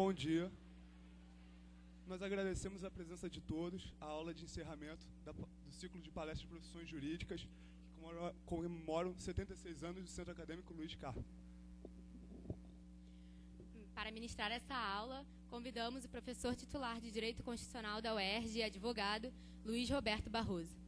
Bom dia. Nós agradecemos a presença de todos à aula de encerramento do ciclo de palestras de profissões jurídicas que comemoram 76 anos do Centro Acadêmico Luiz Carlos. Para ministrar essa aula, convidamos o professor titular de Direito Constitucional da UERJ e advogado Luiz Roberto Barroso.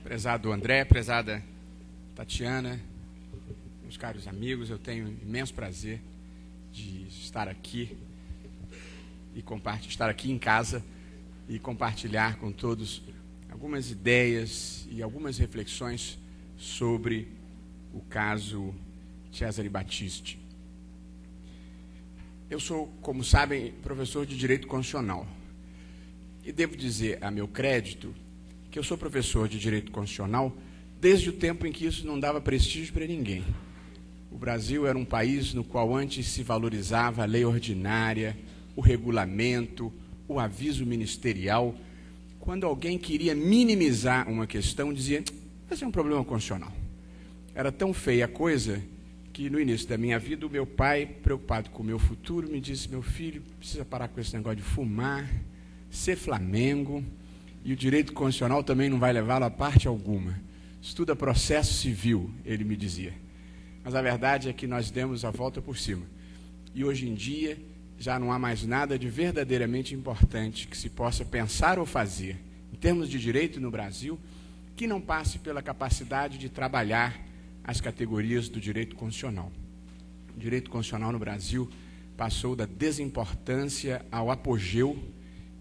Prezado André, prezada Tatiana, meus caros amigos, eu tenho imenso prazer de estar aqui estar aqui em casa e compartilhar com todos algumas ideias e algumas reflexões sobre o caso Cesare Battisti. Eu sou, como sabem, professor de Direito Constitucional e devo dizer a meu crédito que eu sou professor de Direito Constitucional desde o tempo em que isso não dava prestígio para ninguém. O Brasil era um país no qual antes se valorizava a lei ordinária, o regulamento, o aviso ministerial. Quando alguém queria minimizar uma questão, dizia, esse é um problema constitucional. Era tão feia a coisa que no início da minha vida, o meu pai, preocupado com o meu futuro, me disse, meu filho, precisa parar com esse negócio de fumar, ser Flamengo, e o direito constitucional também não vai levá-lo a parte alguma. Estuda processo civil, ele me dizia. Mas a verdade é que nós demos a volta por cima. E hoje em dia já não há mais nada de verdadeiramente importante que se possa pensar ou fazer, em termos de direito no Brasil, que não passe pela capacidade de trabalhar as categorias do direito constitucional. O direito constitucional no Brasil passou da desimportância ao apogeu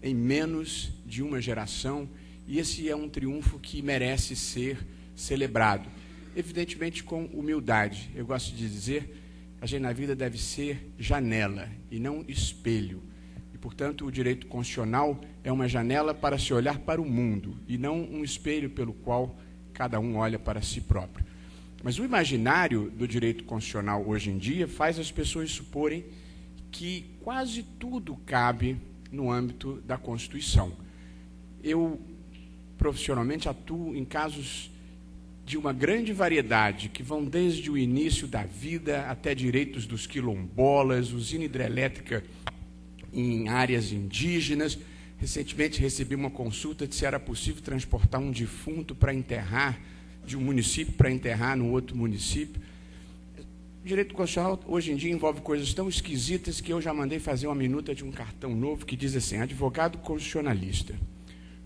em menos de uma geração, e esse é um triunfo que merece ser celebrado. Evidentemente com humildade. Eu gosto de dizer, a gente na vida deve ser janela e não espelho. E, portanto, o direito constitucional é uma janela para se olhar para o mundo, e não um espelho pelo qual cada um olha para si próprio. Mas o imaginário do direito constitucional hoje em dia faz as pessoas suporem que quase tudo cabe no âmbito da Constituição. Eu, profissionalmente, atuo em casos de uma grande variedade, que vão desde o início da vida até direitos dos quilombolas, usina hidrelétrica em áreas indígenas. Recentemente recebi uma consulta de se era possível transportar um defunto para enterrar, de um município para enterrar no outro município. O direito constitucional, hoje em dia, envolve coisas tão esquisitas que eu já mandei fazer uma minuta de um cartão novo que diz assim, advogado constitucionalista,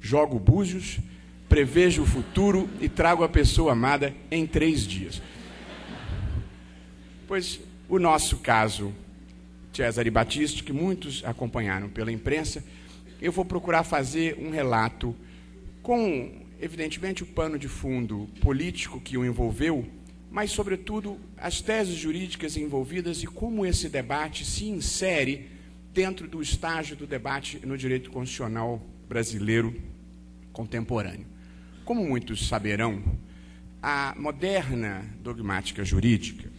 jogo búzios, prevejo o futuro e trago a pessoa amada em 3 dias. Pois o nosso caso, Cesare Battisti, que muitos acompanharam pela imprensa, eu vou procurar fazer um relato com, evidentemente, o pano de fundo político que o envolveu, mas, sobretudo, as teses jurídicas envolvidas e como esse debate se insere dentro do estágio do debate no direito constitucional brasileiro contemporâneo. Como muitos saberão, a moderna dogmática jurídica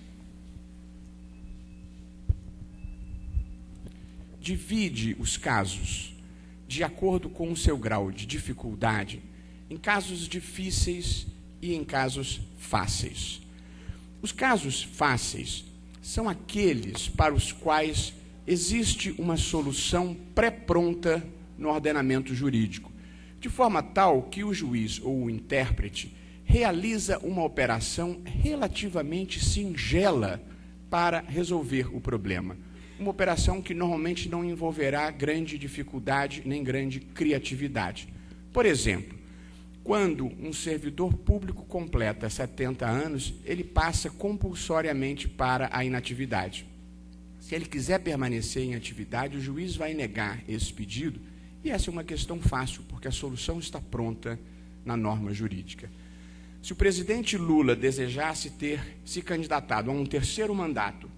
divide os casos de acordo com o seu grau de dificuldade em casos difíceis e em casos fáceis. Os casos fáceis são aqueles para os quais existe uma solução pré-pronta no ordenamento jurídico. de forma tal que o juiz ou o intérprete realiza uma operação relativamente singela para resolver o problema. Uma operação que normalmente não envolverá grande dificuldade nem grande criatividade. Por exemplo, quando um servidor público completa 70 anos, ele passa compulsoriamente para a inatividade. Se ele quiser permanecer em atividade, o juiz vai negar esse pedido, e essa é uma questão fácil, porque a solução está pronta na norma jurídica. Se o presidente Lula desejasse ter se candidatado a um terceiro mandato,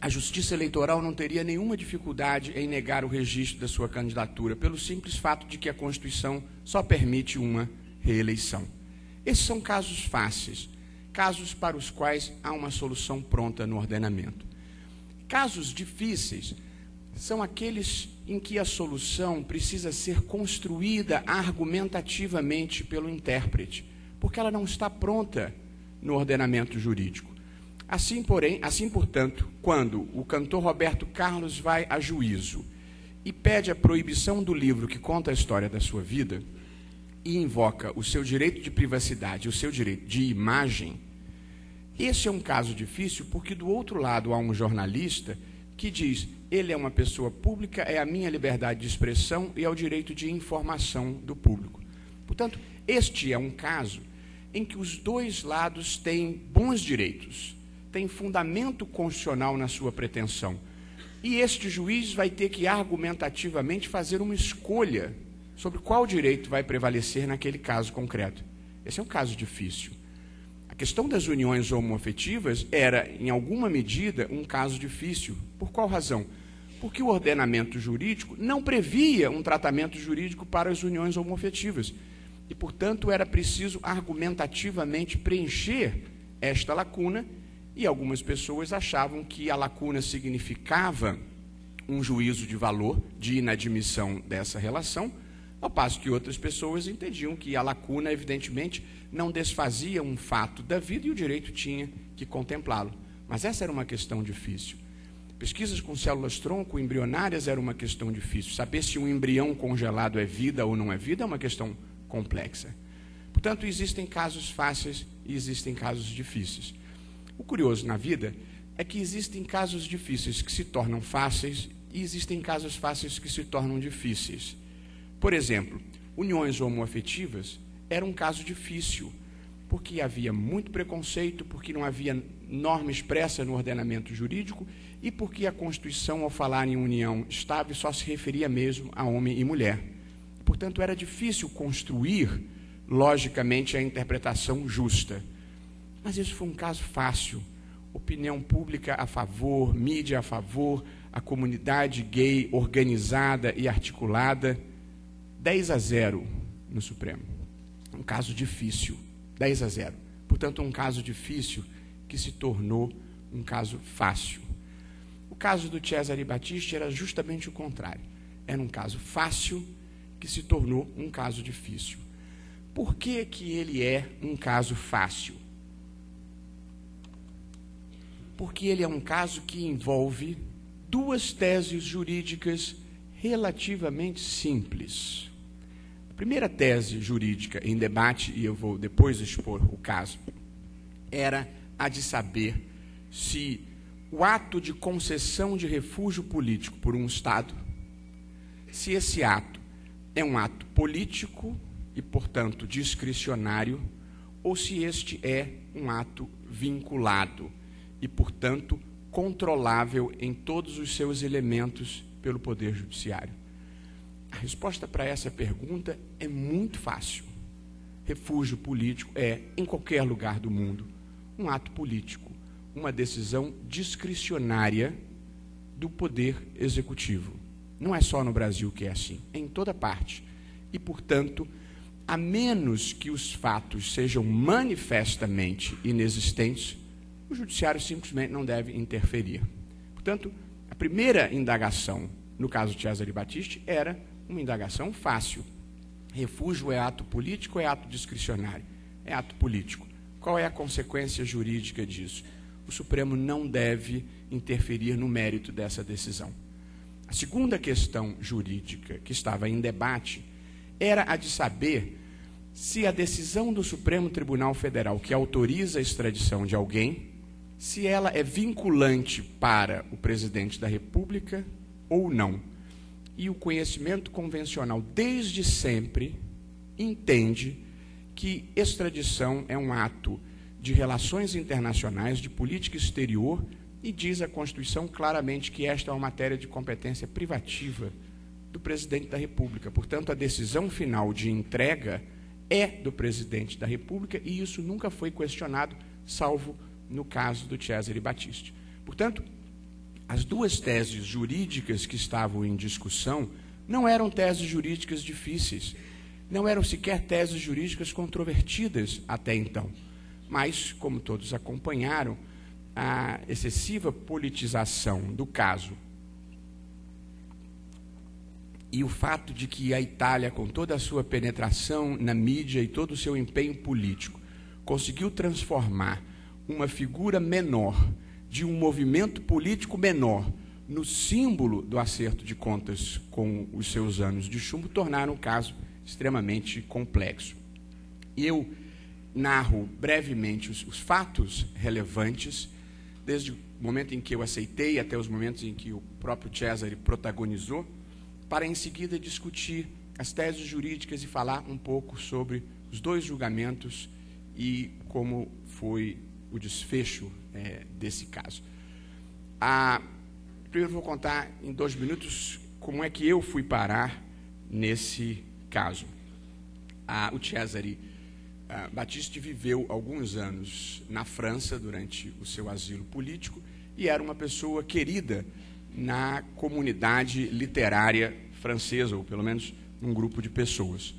a Justiça Eleitoral não teria nenhuma dificuldade em negar o registro da sua candidatura, pelo simples fato de que a Constituição só permite uma reeleição. Esses são casos fáceis, casos para os quais há uma solução pronta no ordenamento. Casos difíceis são aqueles em que a solução precisa ser construída argumentativamente pelo intérprete, porque ela não está pronta no ordenamento jurídico. Assim, portanto, quando o cantor Roberto Carlos vai a juízo e pede a proibição do livro que conta a história da sua vida e invoca o seu direito de privacidade, o seu direito de imagem, esse é um caso difícil porque do outro lado há um jornalista que diz: ele é uma pessoa pública, é a minha liberdade de expressão e é o direito de informação do público. Portanto, este é um caso em que os dois lados têm bons direitos, tem fundamento constitucional na sua pretensão. E este juiz vai ter que argumentativamente fazer uma escolha sobre qual direito vai prevalecer naquele caso concreto. Esse é um caso difícil. A questão das uniões homoafetivas era, em alguma medida, um caso difícil. Por qual razão? Porque o ordenamento jurídico não previa um tratamento jurídico para as uniões homoafetivas. E, portanto, era preciso argumentativamente preencher esta lacuna. E algumas pessoas achavam que a lacuna significava um juízo de valor, de inadmissão dessa relação, ao passo que outras pessoas entendiam que a lacuna, evidentemente, não desfazia um fato da vida e o direito tinha que contemplá-lo. Mas essa era uma questão difícil. Pesquisas com células-tronco embrionárias era uma questão difícil. Saber se um embrião congelado é vida ou não é vida é uma questão complexa. Portanto, existem casos fáceis e existem casos difíceis. O curioso na vida é que existem casos difíceis que se tornam fáceis e existem casos fáceis que se tornam difíceis. Por exemplo, uniões homoafetivas era um caso difícil, porque havia muito preconceito, porque não havia norma expressa no ordenamento jurídico e porque a Constituição, ao falar em união estável, só se referia mesmo a homem e mulher. Portanto, era difícil construir, logicamente, a interpretação justa. Mas isso foi um caso fácil. Opinião pública a favor, mídia a favor, a comunidade gay organizada e articulada. 10-0 no Supremo. Um caso difícil. 10-0. Portanto, um caso difícil que se tornou um caso fácil. O caso do Cesare Battisti era justamente o contrário. Era um caso fácil que se tornou um caso difícil. Por que que ele é um caso fácil? Porque ele é um caso que envolve duas teses jurídicas relativamente simples. A primeira tese jurídica em debate, e eu vou depois expor o caso, era a de saber se o ato de concessão de refúgio político por um Estado, se esse ato é um ato político e, portanto, discricionário, ou se este é um ato vinculado e, portanto, controlável em todos os seus elementos pelo Poder Judiciário. A resposta para essa pergunta é muito fácil. Refúgio político é, em qualquer lugar do mundo, um ato político, uma decisão discricionária do Poder Executivo. Não é só no Brasil que é assim, é em toda parte. E, portanto, a menos que os fatos sejam manifestamente inexistentes, o Judiciário simplesmente não deve interferir. Portanto, a primeira indagação, no caso de Cesare Battisti, era uma indagação fácil. Refúgio é ato político ou é ato discricionário? É ato político. Qual é a consequência jurídica disso? O Supremo não deve interferir no mérito dessa decisão. A segunda questão jurídica que estava em debate era a de saber se a decisão do Supremo Tribunal Federal que autoriza a extradição de alguém, se ela é vinculante para o presidente da República ou não. E o conhecimento convencional, desde sempre, entende que extradição é um ato de relações internacionais, de política exterior, e diz a Constituição claramente que esta é uma matéria de competência privativa do presidente da República. Portanto, a decisão final de entrega é do presidente da República, e isso nunca foi questionado, salvo no caso do Cesare Battisti. Portanto, as duas teses jurídicas que estavam em discussão não eram teses jurídicas difíceis, não eram sequer teses jurídicas controvertidas até então. Mas, como todos acompanharam, a excessiva politização do caso e o fato de que a Itália, com toda a sua penetração na mídia e todo o seu empenho político, conseguiu transformar uma figura menor, de um movimento político menor, no símbolo do acerto de contas com os seus anos de chumbo, tornaram o caso extremamente complexo. Eu narro brevemente os fatos relevantes, desde o momento em que eu aceitei até os momentos em que o próprio Cesare protagonizou, para em seguida discutir as teses jurídicas e falar um pouco sobre os dois julgamentos e como foi o desfecho desse caso. Primeiro vou contar em 2 minutos como é que eu fui parar nesse caso. O Cesare Battisti viveu alguns anos na França durante o seu asilo político e era uma pessoa querida na comunidade literária francesa, ou pelo menos num grupo de pessoas.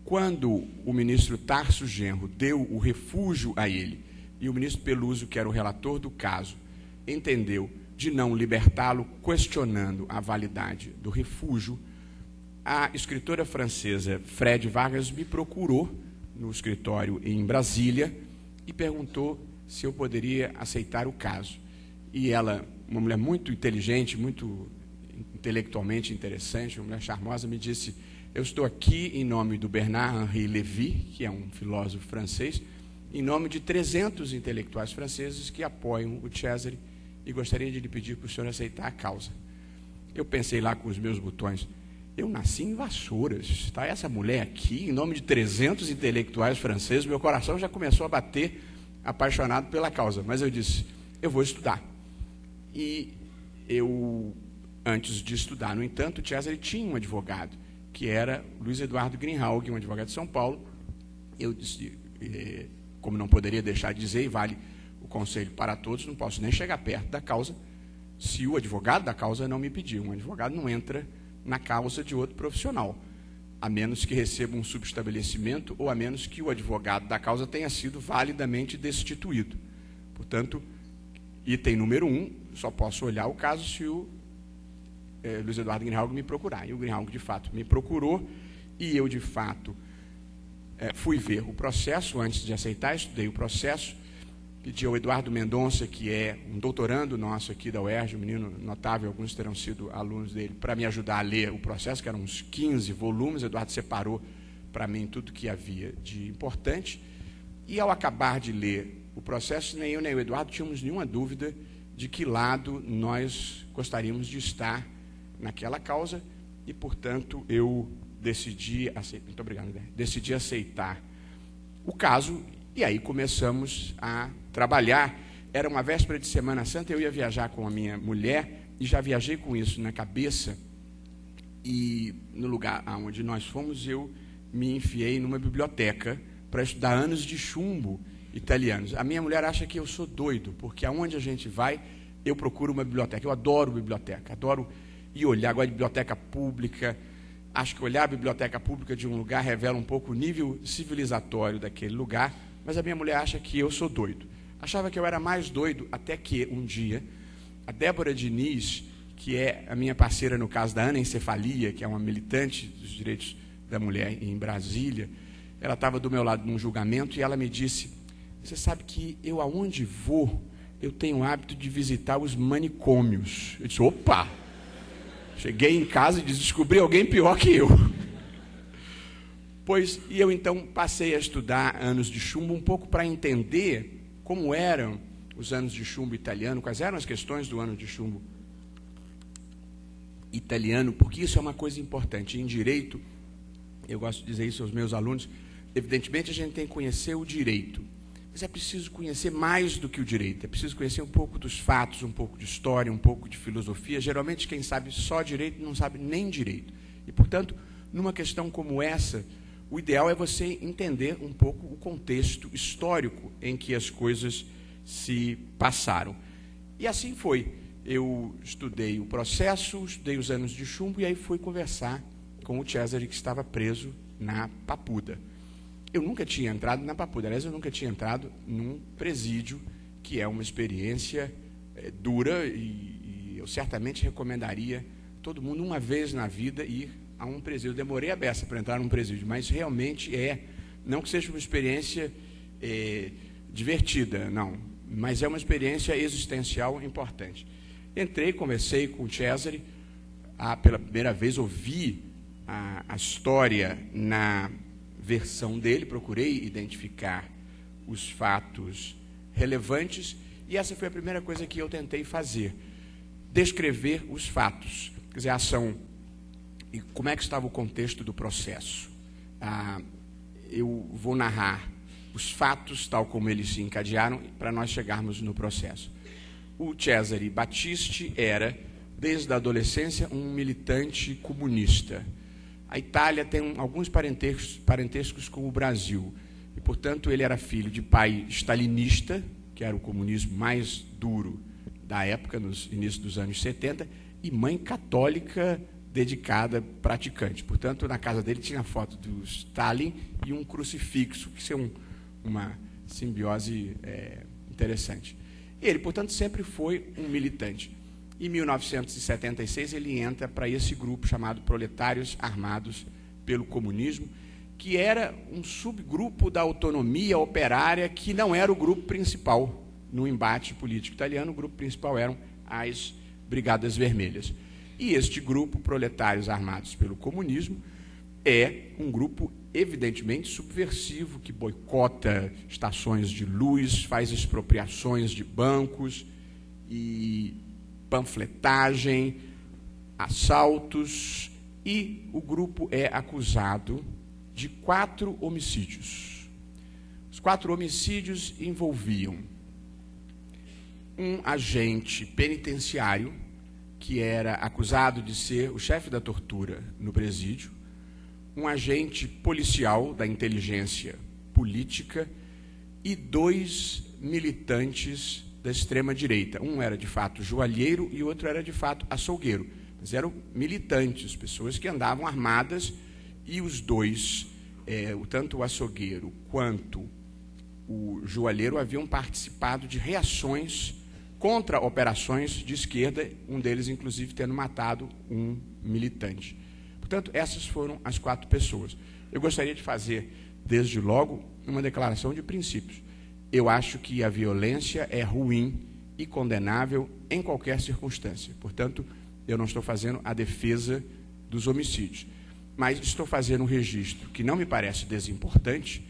Quando o ministro Tarso Genro deu o refúgio a ele, e o ministro Peluso, que era o relator do caso, entendeu de não libertá-lo, questionando a validade do refúgio, a escritora francesa Fred Vargas me procurou no escritório em Brasília e perguntou se eu poderia aceitar o caso. E ela, uma mulher muito inteligente, muito intelectualmente interessante, uma mulher charmosa, me disse: eu estou aqui em nome do Bernard-Henri Lévy, que é um filósofo francês, em nome de 300 intelectuais franceses que apoiam o Cesare e gostaria de lhe pedir para o senhor aceitar a causa. Eu pensei lá com os meus botões, eu nasci em Vassouras, está essa mulher aqui, em nome de 300 intelectuais franceses, meu coração já começou a bater apaixonado pela causa, mas eu disse, eu vou estudar. E eu, antes de estudar, no entanto, o Cesare tinha um advogado, que era Luiz Eduardo Greenhalgh, um advogado de São Paulo. Eu disse, como não poderia deixar de dizer, e vale o conselho para todos, não posso nem chegar perto da causa se o advogado da causa não me pedir. Um advogado não entra na causa de outro profissional, a menos que receba um subestabelecimento ou a menos que o advogado da causa tenha sido validamente destituído. Portanto, item número 1, só posso olhar o caso se o Luiz Eduardo Greenhalgh me procurar. E o Greenhalgh, de fato, me procurou e eu, de fato, fui ver o processo antes de aceitar, estudei o processo, pedi ao Eduardo Mendonça, que é um doutorando nosso aqui da UERJ, um menino notável, alguns terão sido alunos dele, para me ajudar a ler o processo, que eram uns 15 volumes. O Eduardo separou para mim tudo que havia de importante. E ao acabar de ler o processo, nem eu nem o Eduardo tínhamos nenhuma dúvida de que lado nós gostaríamos de estar naquela causa e, portanto, eu decidi aceitar. Muito obrigado, André. Decidi aceitar o caso e aí começamos a trabalhar. Era uma véspera de Semana Santa, eu ia viajar com a minha mulher e já viajei com isso na cabeça. E no lugar onde nós fomos, eu me enfiei numa biblioteca para estudar anos de chumbo italianos. A minha mulher acha que eu sou doido, porque aonde a gente vai, eu procuro uma biblioteca. Eu adoro biblioteca, adoro ir olhar, gosto de biblioteca pública. Acho que olhar a biblioteca pública de um lugar revela um pouco o nível civilizatório daquele lugar, mas a minha mulher acha que eu sou doido. Achava que eu era mais doido, até que um dia, a Débora Diniz, que é a minha parceira no caso da anencefalia, que é uma militante dos direitos da mulher em Brasília, ela estava do meu lado num julgamento e ela me disse, você sabe que eu aonde vou, eu tenho o hábito de visitar os manicômios. Eu disse, opa! Cheguei em casa e descobri alguém pior que eu. E eu então passei a estudar anos de chumbo um pouco para entender como eram os anos de chumbo italiano, quais eram as questões do ano de chumbo italiano, porque isso é uma coisa importante. Em direito, eu gosto de dizer isso aos meus alunos, evidentemente a gente tem que conhecer o direito, mas é preciso conhecer mais do que o direito, é preciso conhecer um pouco dos fatos, um pouco de história, um pouco de filosofia. Geralmente quem sabe só direito não sabe nem direito. E, portanto, numa questão como essa, o ideal é você entender um pouco o contexto histórico em que as coisas se passaram. E assim foi. Eu estudei o processo, estudei os anos de chumbo e aí fui conversar com o Cesare, que estava preso na Papuda. Eu nunca tinha entrado na Papuda, aliás, eu nunca tinha entrado num presídio, que é uma experiência dura, e eu certamente recomendaria todo mundo uma vez na vida ir a um presídio. Eu demorei a beça para entrar num presídio, mas realmente não que seja uma experiência divertida, não, mas é uma experiência existencial importante. Entrei, conversei com o Cesare, pela primeira vez ouvi a história na versão dele, procurei identificar os fatos relevantes, e essa foi a primeira coisa que eu tentei fazer, descrever os fatos, quer dizer, a ação, e como é que estava o contexto do processo. Eu vou narrar os fatos tal como eles se encadearam para nós chegarmos no processo. O Cesare Battisti era, desde a adolescência, um militante comunista. A Itália tem alguns parentescos com o Brasil, e, portanto, ele era filho de pai stalinista, que era o comunismo mais duro da época, nos inícios dos anos 70, e mãe católica dedicada, praticante. Portanto, na casa dele tinha a foto do Stalin e um crucifixo, que é uma simbiose interessante. Ele, portanto, sempre foi um militante. Em 1976, ele entra para esse grupo chamado Proletários Armados pelo Comunismo, que era um subgrupo da autonomia operária, que não era o grupo principal no embate político italiano. O grupo principal eram as Brigadas Vermelhas. E este grupo, Proletários Armados pelo Comunismo, é um grupo evidentemente subversivo, que boicota estações de luz, faz expropriações de bancos e panfletagem, assaltos, e o grupo é acusado de 4 homicídios. Os 4 homicídios envolviam um agente penitenciário, que era acusado de ser o chefe da tortura no presídio, um agente policial da inteligência política e 2 militantes da extrema-direita. Um era, de fato, joalheiro e o outro era, de fato, açougueiro. Mas eram militantes, pessoas que andavam armadas, e os dois, tanto o açougueiro quanto o joalheiro, haviam participado de reações contra operações de esquerda, um deles, inclusive, tendo matado um militante. Portanto, essas foram as 4 pessoas. Eu gostaria de fazer, desde logo, uma declaração de princípios. Eu acho que a violência é ruim e condenável em qualquer circunstância. Portanto, eu não estou fazendo a defesa dos homicídios, mas estou fazendo um registro, que não me parece desimportante,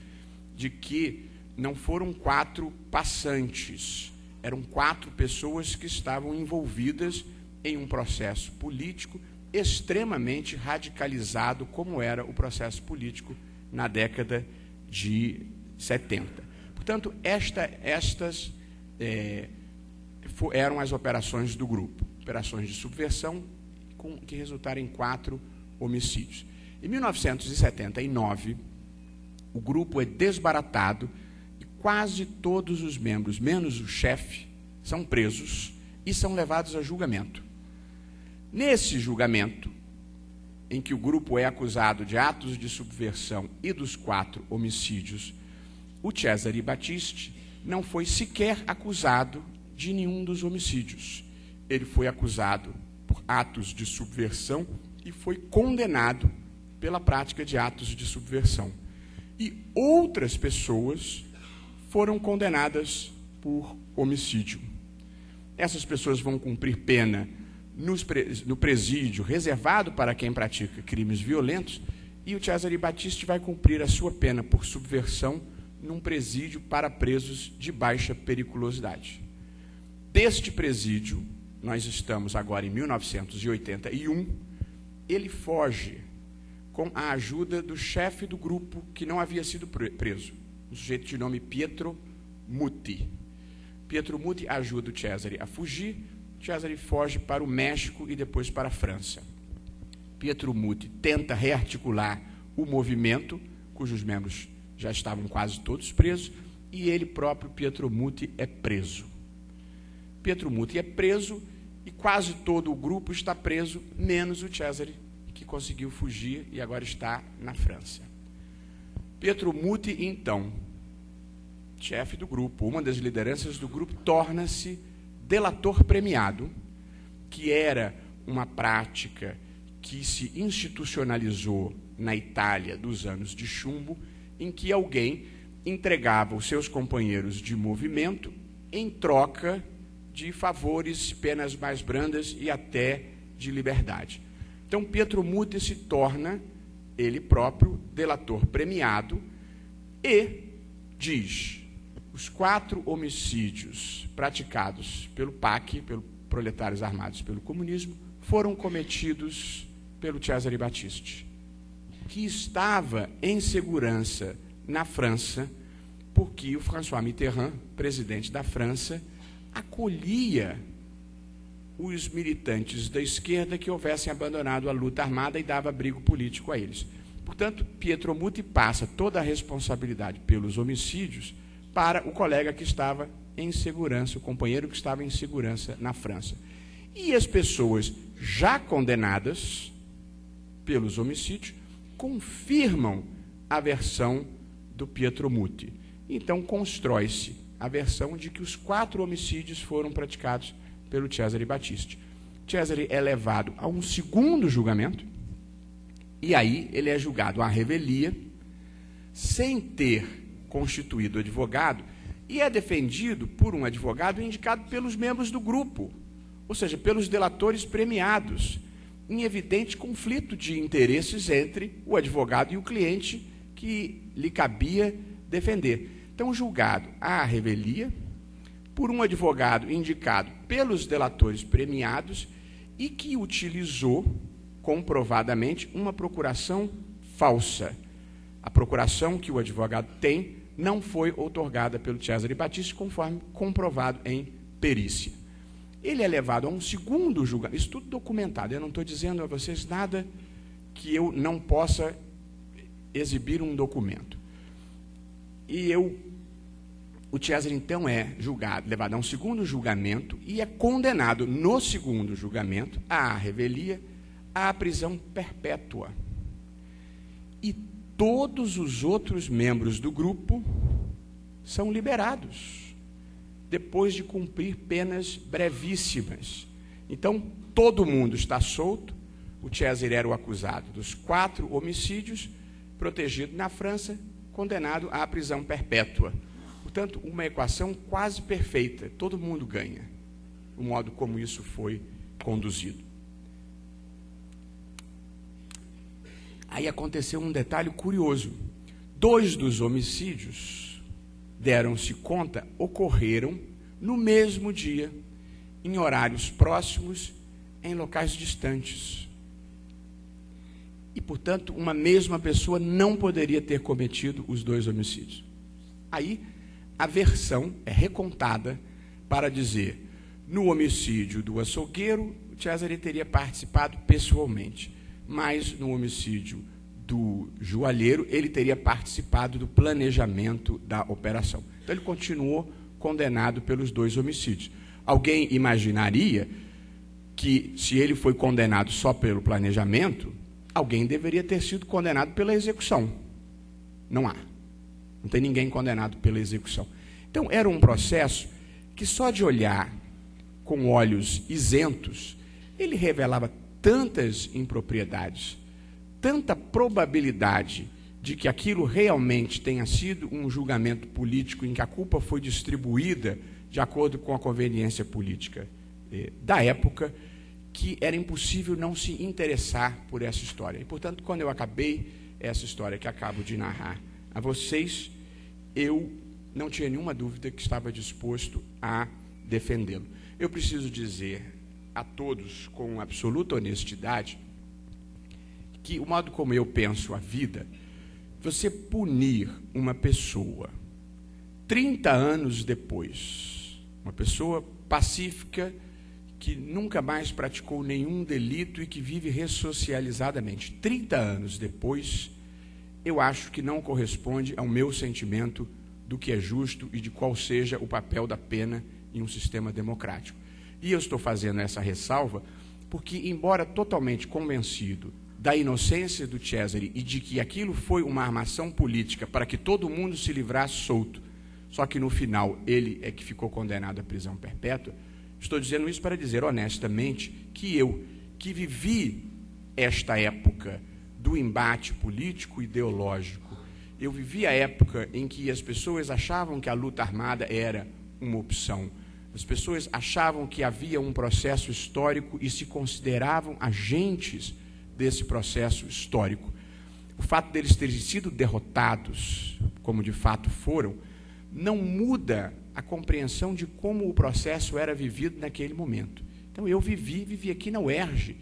de que não foram 4 passantes, eram 4 pessoas que estavam envolvidas em um processo político extremamente radicalizado, como era o processo político na década de 70. Portanto, estas eram as operações do grupo, operações de subversão, que resultaram em 4 homicídios. Em 1979, o grupo é desbaratado e quase todos os membros, menos o chefe, são presos e são levados a julgamento. Nesse julgamento, em que o grupo é acusado de atos de subversão e dos 4 homicídios, o Cesare Battisti não foi sequer acusado de nenhum dos homicídios. Ele foi acusado por atos de subversão e foi condenado pela prática de atos de subversão. E outras pessoas foram condenadas por homicídio. Essas pessoas vão cumprir pena no presídio reservado para quem pratica crimes violentos, e o Cesare Battisti vai cumprir a sua pena por subversão num presídio para presos de baixa periculosidade. Deste presídio, nós estamos agora em 1981, ele foge com a ajuda do chefe do grupo que não havia sido preso, um sujeito de nome Pietro Muti. Pietro Muti ajuda o Cesare a fugir, Cesare foge para o México e depois para a França. Pietro Muti tenta rearticular o movimento, cujos membros já estavam quase todos presos, e ele próprio, Pietro Muti, é preso. Pietro Muti é preso e quase todo o grupo está preso, menos o Cesare, que conseguiu fugir e agora está na França. Pietro Muti, então, chefe do grupo, uma das lideranças do grupo, torna-se delator premiado, que era uma prática que se institucionalizou na Itália dos anos de chumbo, em que alguém entregava os seus companheiros de movimento em troca de favores, penas mais brandas e até de liberdade. Então, Pietro Muti se torna, ele próprio, delator premiado e diz: os 4 homicídios praticados pelo PAC, pelo Proletários Armados pelo Comunismo, foram cometidos pelo Cesare Battisti, que estava em segurança na França, porque o François Mitterrand, presidente da França, acolhia os militantes da esquerda que houvessem abandonado a luta armada e dava abrigo político a eles. Portanto, Pietro Muti passa toda a responsabilidade pelos homicídios para o colega que estava em segurança, o companheiro que estava em segurança na França. E as pessoas já condenadas pelos homicídios confirmam a versão do Pietro Muti. Então, constrói-se a versão de que os 4 homicídios foram praticados pelo Cesare Battisti. Cesare é levado a um segundo julgamento, e aí ele é julgado à revelia, sem ter constituído advogado, e é defendido por um advogado indicado pelos membros do grupo, ou seja, pelos delatores premiados, em evidente conflito de interesses entre o advogado e o cliente que lhe cabia defender. Então, julgado à revelia, por um advogado indicado pelos delatores premiados e que utilizou, comprovadamente, uma procuração falsa. A procuração que o advogado tem não foi outorgada pelo Cesare Battisti, conforme comprovado em perícia. Ele é levado a um segundo julgamento, isso tudo documentado, eu não estou dizendo a vocês nada que eu não possa exibir um documento. O Cesare, então, é julgado, levado a um segundo julgamento e é condenado no segundo julgamento à revelia, à prisão perpétua. E todos os outros membros do grupo são liberados, depois de cumprir penas brevíssimas. Então, todo mundo está solto. O Cesare era o acusado dos 4 homicídios, protegido na França, condenado à prisão perpétua. Portanto, uma equação quase perfeita, todo mundo ganha, o modo como isso foi conduzido. Aí aconteceu um detalhe curioso. 2 dos homicídios, deram-se conta, ocorreram no mesmo dia, em horários próximos, em locais distantes. E, portanto, uma mesma pessoa não poderia ter cometido os 2 homicídios. Aí, a versão é recontada para dizer: no homicídio do açougueiro, o Cesare teria participado pessoalmente, mas no homicídio do joalheiro, ele teria participado do planejamento da operação. Então, ele continuou condenado pelos 2 homicídios. Alguém imaginaria que, se ele foi condenado só pelo planejamento, alguém deveria ter sido condenado pela execução. Não há. Não tem ninguém condenado pela execução. Então, era um processo que, só de olhar com olhos isentos, ele revelava tantas impropriedades, tanta probabilidade de que aquilo realmente tenha sido um julgamento político em que a culpa foi distribuída de acordo com a conveniência política da época, que era impossível não se interessar por essa história. E, portanto, quando eu acabei essa história que acabo de narrar a vocês, eu não tinha nenhuma dúvida que estava disposto a defendê-lo. Eu preciso dizer a todos, com absoluta honestidade, que o modo como eu penso a vida, você punir uma pessoa 30 anos depois, uma pessoa pacífica, que nunca mais praticou nenhum delito e que vive ressocializadamente, 30 anos depois, eu acho que não corresponde ao meu sentimento do que é justo e de qual seja o papel da pena em um sistema democrático. E eu estou fazendo essa ressalva porque, embora totalmente convencido da inocência do Cesare e de que aquilo foi uma armação política para que todo mundo se livrasse solto, só que no final ele é que ficou condenado à prisão perpétua, estou dizendo isso para dizer honestamente que eu, que vivi esta época do embate político ideológico, eu vivi a época em que as pessoas achavam que a luta armada era uma opção. As pessoas achavam que havia um processo histórico e se consideravam agentes desse processo histórico. O fato deles terem sido derrotados, como de fato foram, não muda a compreensão de como o processo era vivido naquele momento. Então, eu vivi aqui na UERJ,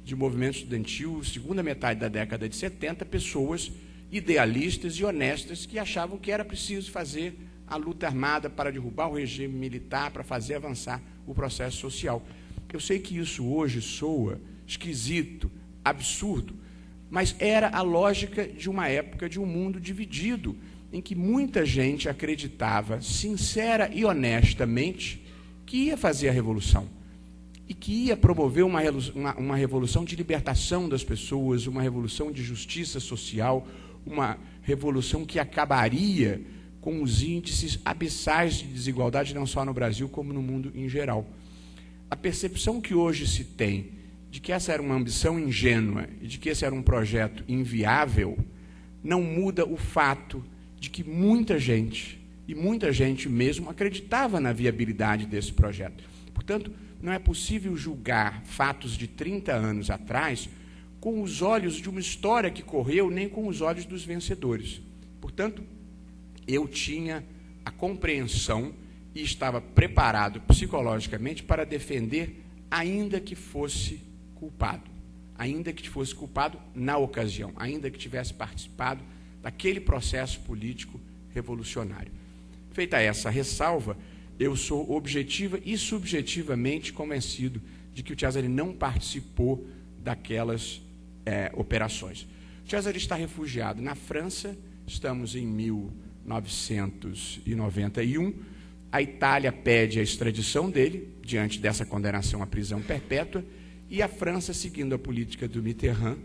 de movimento estudantil, segunda metade da década de 70, pessoas idealistas e honestas que achavam que era preciso fazer a luta armada para derrubar o regime militar, para fazer avançar o processo social. Eu sei que isso hoje soa esquisito, absurdo, mas era a lógica de uma época, de um mundo dividido, em que muita gente acreditava, sincera e honestamente, que ia fazer a revolução e que ia promover uma revolução de libertação das pessoas, uma revolução de justiça social, uma revolução que acabaria com os índices abissais de desigualdade, não só no Brasil, como no mundo em geral. A percepção que hoje se tem de que essa era uma ambição ingênua e de que esse era um projeto inviável, não muda o fato de que muita gente, e muita gente mesmo, acreditava na viabilidade desse projeto. Portanto, não é possível julgar fatos de 30 anos atrás com os olhos de uma história que correu, nem com os olhos dos vencedores. Portanto, eu tinha a compreensão e estava preparado psicologicamente para defender, ainda que fosse culpado. Ainda que fosse culpado na ocasião, ainda que tivesse participado daquele processo político revolucionário. Feita essa ressalva, eu sou objetiva e subjetivamente convencido de que o Cesare não participou daquelas operações. O Cesare está refugiado na França, estamos em 1991, a Itália pede a extradição dele, diante dessa condenação à prisão perpétua, e a França, seguindo a política do Mitterrand,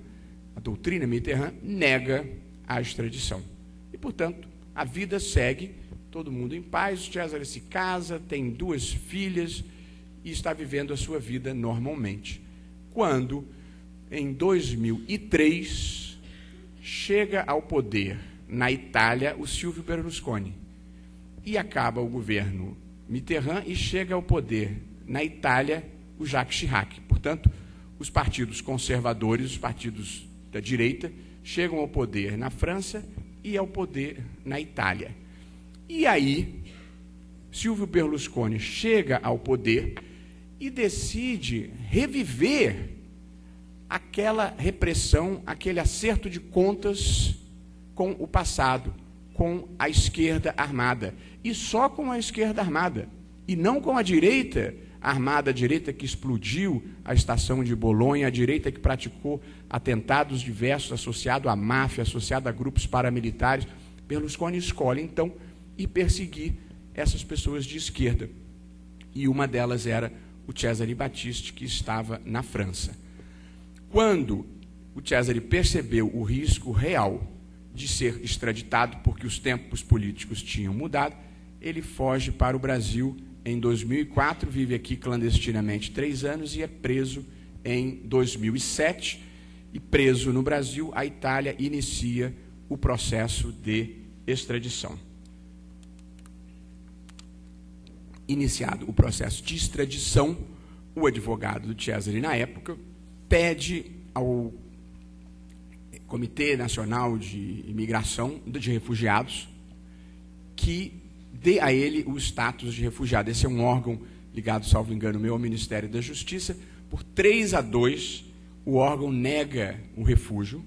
a doutrina Mitterrand, nega a extradição. E, portanto, a vida segue, todo mundo em paz, o Cesare se casa, tem 2 filhas e está vivendo a sua vida normalmente. Quando, em 2003, chega ao poder na Itália o Silvio Berlusconi e acaba o governo Mitterrand e chega ao poder na Itália o Jacques Chirac. Portanto, os partidos conservadores, os partidos da direita, chegam ao poder na França e ao poder na Itália. E aí, Silvio Berlusconi chega ao poder e decide reviver aquela repressão, aquele acerto de contas com o passado, com a esquerda armada. E só com a esquerda armada, e não com a direita armada, a direita que explodiu a estação de Bolonha, a direita que praticou atentados diversos associados à máfia, associados a grupos paramilitares. Berlusconi escolhe, então, ir perseguir essas pessoas de esquerda. E uma delas era o Cesare Battisti, que estava na França. Quando o Cesare percebeu o risco real de ser extraditado, porque os tempos políticos tinham mudado, ele foge para o Brasil em 2004, vive aqui clandestinamente 3 anos e é preso em 2007. E preso no Brasil, a Itália inicia o processo de extradição. Iniciado o processo de extradição, o advogado do Cesare, na época, pede ao Comitê Nacional de Imigração de Refugiados que dê a ele o status de refugiado. Esse é um órgão ligado, salvo engano meu, ao Ministério da Justiça. Por 3-2, o órgão nega o refúgio.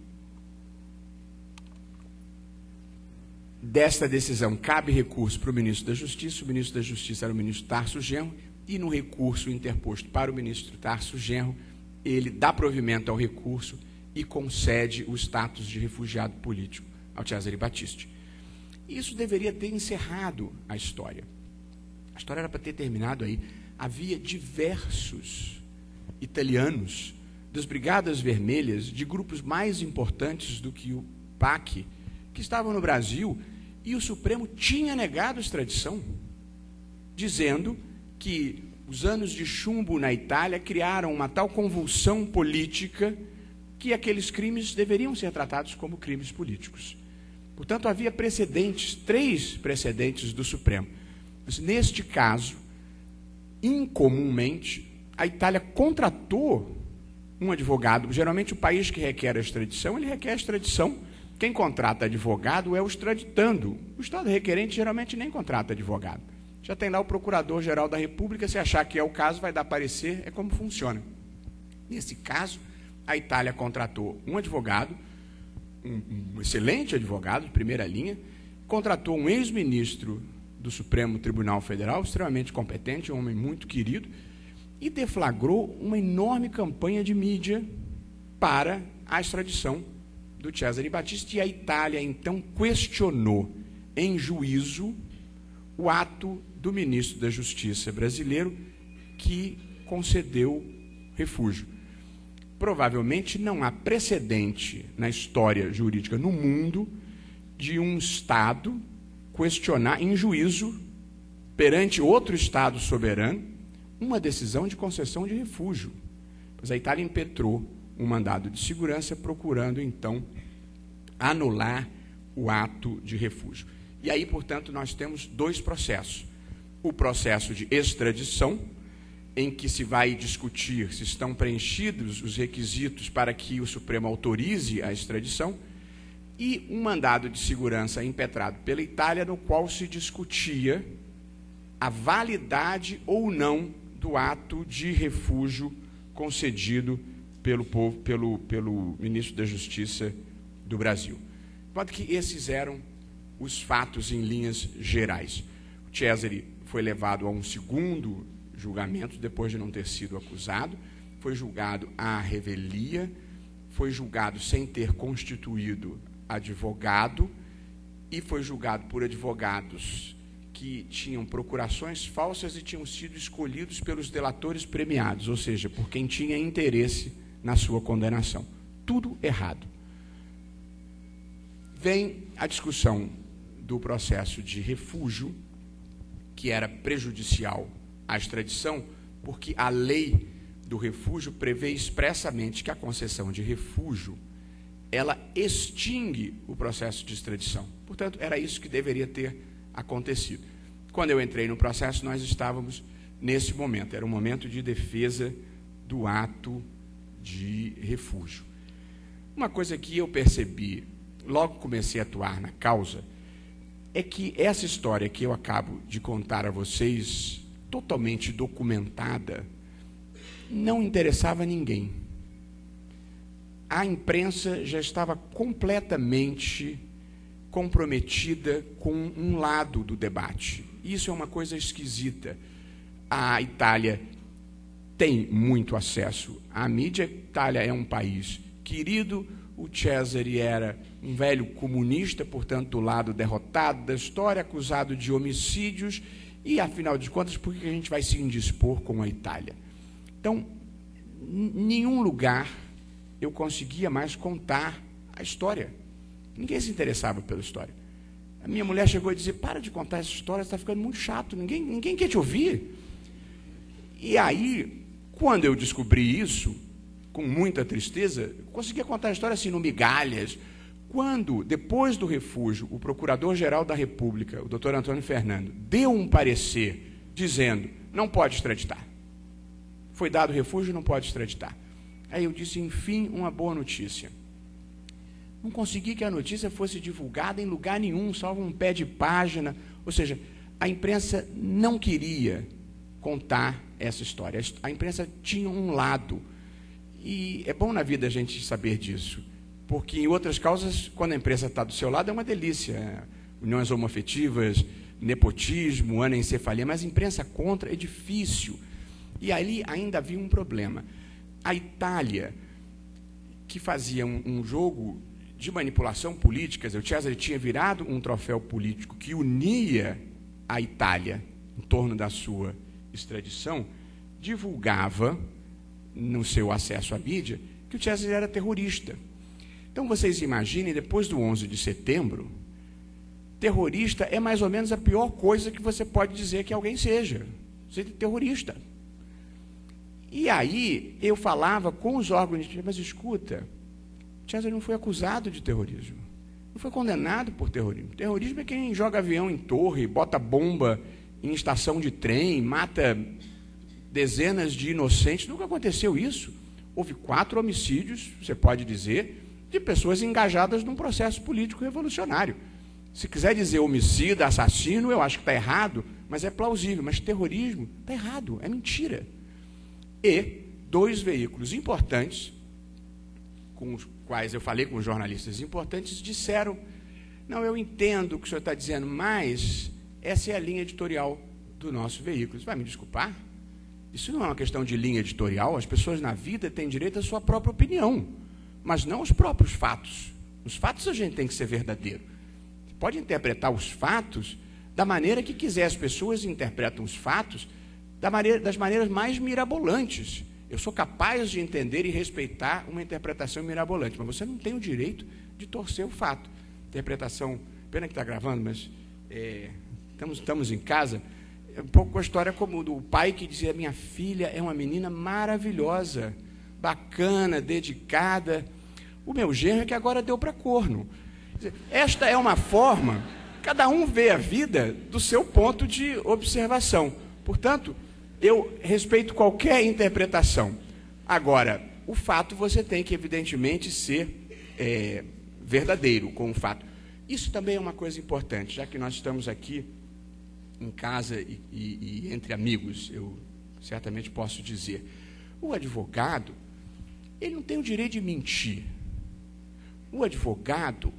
Desta decisão, cabe recurso para o ministro da Justiça. O ministro da Justiça era o ministro Tarso Genro, e no recurso interposto para o ministro Tarso Genro, ele dá provimento ao recurso e concede o status de refugiado político ao Cesare Battisti. Isso deveria ter encerrado a história. A história era para ter terminado aí. Havia diversos italianos das Brigadas Vermelhas, de grupos mais importantes do que o PAC, que estavam no Brasil, e o Supremo tinha negado a extradição, dizendo que os anos de chumbo na Itália criaram uma tal convulsão política que aqueles crimes deveriam ser tratados como crimes políticos. Portanto, havia precedentes, 3 precedentes do Supremo. Mas, neste caso, incomumente, a Itália contratou um advogado. Geralmente, o país que requer a extradição, ele requer a extradição. Quem contrata advogado é o extraditando. O Estado requerente geralmente nem contrata advogado. Já tem lá o Procurador-Geral da República, se achar que é o caso, vai dar parecer, é como funciona. Nesse caso, a Itália contratou um advogado, um excelente advogado de primeira linha, contratou um ex-ministro do Supremo Tribunal Federal, extremamente competente, um homem muito querido, e deflagrou uma enorme campanha de mídia para a extradição do Cesare Battisti, e a Itália, então, questionou em juízo o ato do ministro da Justiça brasileiro que concedeu refúgio. Provavelmente não há precedente na história jurídica no mundo de um Estado questionar em juízo, perante outro Estado soberano, uma decisão de concessão de refúgio. Pois a Itália impetrou um mandado de segurança procurando, então, anular o ato de refúgio. E aí, portanto, nós temos 2 processos. O processo de extradição, em que se vai discutir se estão preenchidos os requisitos para que o Supremo autorize a extradição, e um mandado de segurança impetrado pela Itália, no qual se discutia a validade ou não do ato de refúgio concedido pelo ministro da Justiça do Brasil. De modo que esses eram os fatos em linhas gerais. O Cesare foi levado a um segundo julgamento, depois de não ter sido acusado, foi julgado à revelia, foi julgado sem ter constituído advogado e foi julgado por advogados que tinham procurações falsas e tinham sido escolhidos pelos delatores premiados, ou seja, por quem tinha interesse na sua condenação. Tudo errado. Vem a discussão do processo de refúgio, que era prejudicial à extradição, porque a lei do refúgio prevê expressamente que a concessão de refúgio, ela extingue o processo de extradição. Portanto, era isso que deveria ter acontecido. Quando eu entrei no processo, nós estávamos nesse momento, era um momento de defesa do ato de refúgio. Uma coisa que eu percebi, logo comecei a atuar na causa, é que essa história que eu acabo de contar a vocês, totalmente documentada, não interessava a ninguém. A imprensa já estava completamente comprometida com um lado do debate. Isso é uma coisa esquisita. A Itália tem muito acesso à mídia. A Itália é um país querido. O Cesare era um velho comunista, portanto, do lado derrotado da história, acusado de homicídios. E, afinal de contas, por que a gente vai se indispor com a Itália? Então, em nenhum lugar eu conseguia mais contar a história. Ninguém se interessava pela história. A minha mulher chegou a dizer, para de contar essa história, está ficando muito chato, ninguém quer te ouvir. E aí, quando eu descobri isso, com muita tristeza, eu conseguia contar a história assim, no migalhas. Quando, depois do refúgio, o Procurador-Geral da República, o doutor Antônio Fernando, deu um parecer dizendo, não pode extraditar. foi dado refúgio, não pode extraditar. Aí eu disse, enfim, uma boa notícia. Não consegui que a notícia fosse divulgada em lugar nenhum, salvo um pé de página. Ou seja, a imprensa não queria contar essa história. A imprensa tinha um lado. E é bom na vida a gente saber disso. Porque em outras causas, quando a imprensa está do seu lado, é uma delícia. Uniões homoafetivas, nepotismo, anencefalia. Mas a imprensa contra é difícil. E ali ainda havia um problema. A Itália, que fazia um jogo de manipulação política, o Cesare tinha virado um troféu político que unia a Itália em torno da sua extradição, divulgava, no seu acesso à mídia, que o Cesare era terrorista. Então, vocês imaginem, depois do 11 de setembro, terrorista é mais ou menos a pior coisa que você pode dizer que alguém seja. Ser terrorista. E aí, eu falava com os órgãos, mas escuta, Cesare não foi acusado de terrorismo. Não foi condenado por terrorismo. Terrorismo é quem joga avião em torre, bota bomba em estação de trem, mata dezenas de inocentes. Nunca aconteceu isso. Houve 4 homicídios, você pode dizer, de pessoas engajadas num processo político revolucionário. Se quiser dizer homicida, assassino, eu acho que está errado, mas é plausível. Mas terrorismo está errado, é mentira. E 2 veículos importantes, com os quais eu falei com jornalistas importantes, disseram, não, eu entendo o que o senhor está dizendo, mas essa é a linha editorial do nosso veículo. Você vai me desculpar? Isso não é uma questão de linha editorial, as pessoas na vida têm direito à sua própria opinião, mas não os próprios fatos. Os fatos a gente tem que ser verdadeiro. Você pode interpretar os fatos da maneira que quiser, as pessoas interpretam os fatos das maneiras mais mirabolantes. Eu sou capaz de entender e respeitar uma interpretação mirabolante, mas você não tem o direito de torcer o fato. Interpretação, pena que está gravando, mas estamos em casa, é um pouco a história como do pai que dizia, minha filha é uma menina maravilhosa, bacana, dedicada. O meu genro é que agora deu para corno. Esta é uma forma, cada um vê a vida do seu ponto de observação. Portanto, eu respeito qualquer interpretação. Agora, o fato você tem que, evidentemente, ser verdadeiro com o fato. Isso também é uma coisa importante, já que nós estamos aqui em casa e entre amigos, eu certamente posso dizer. O advogado, ele não tem o direito de mentir. O advogado,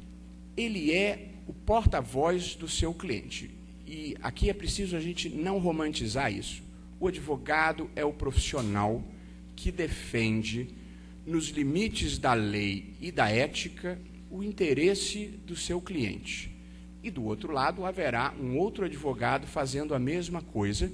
ele é o porta-voz do seu cliente. E aqui é preciso a gente não romantizar isso. O advogado é o profissional que defende, nos limites da lei e da ética, o interesse do seu cliente. E, do outro lado, haverá um outro advogado fazendo a mesma coisa,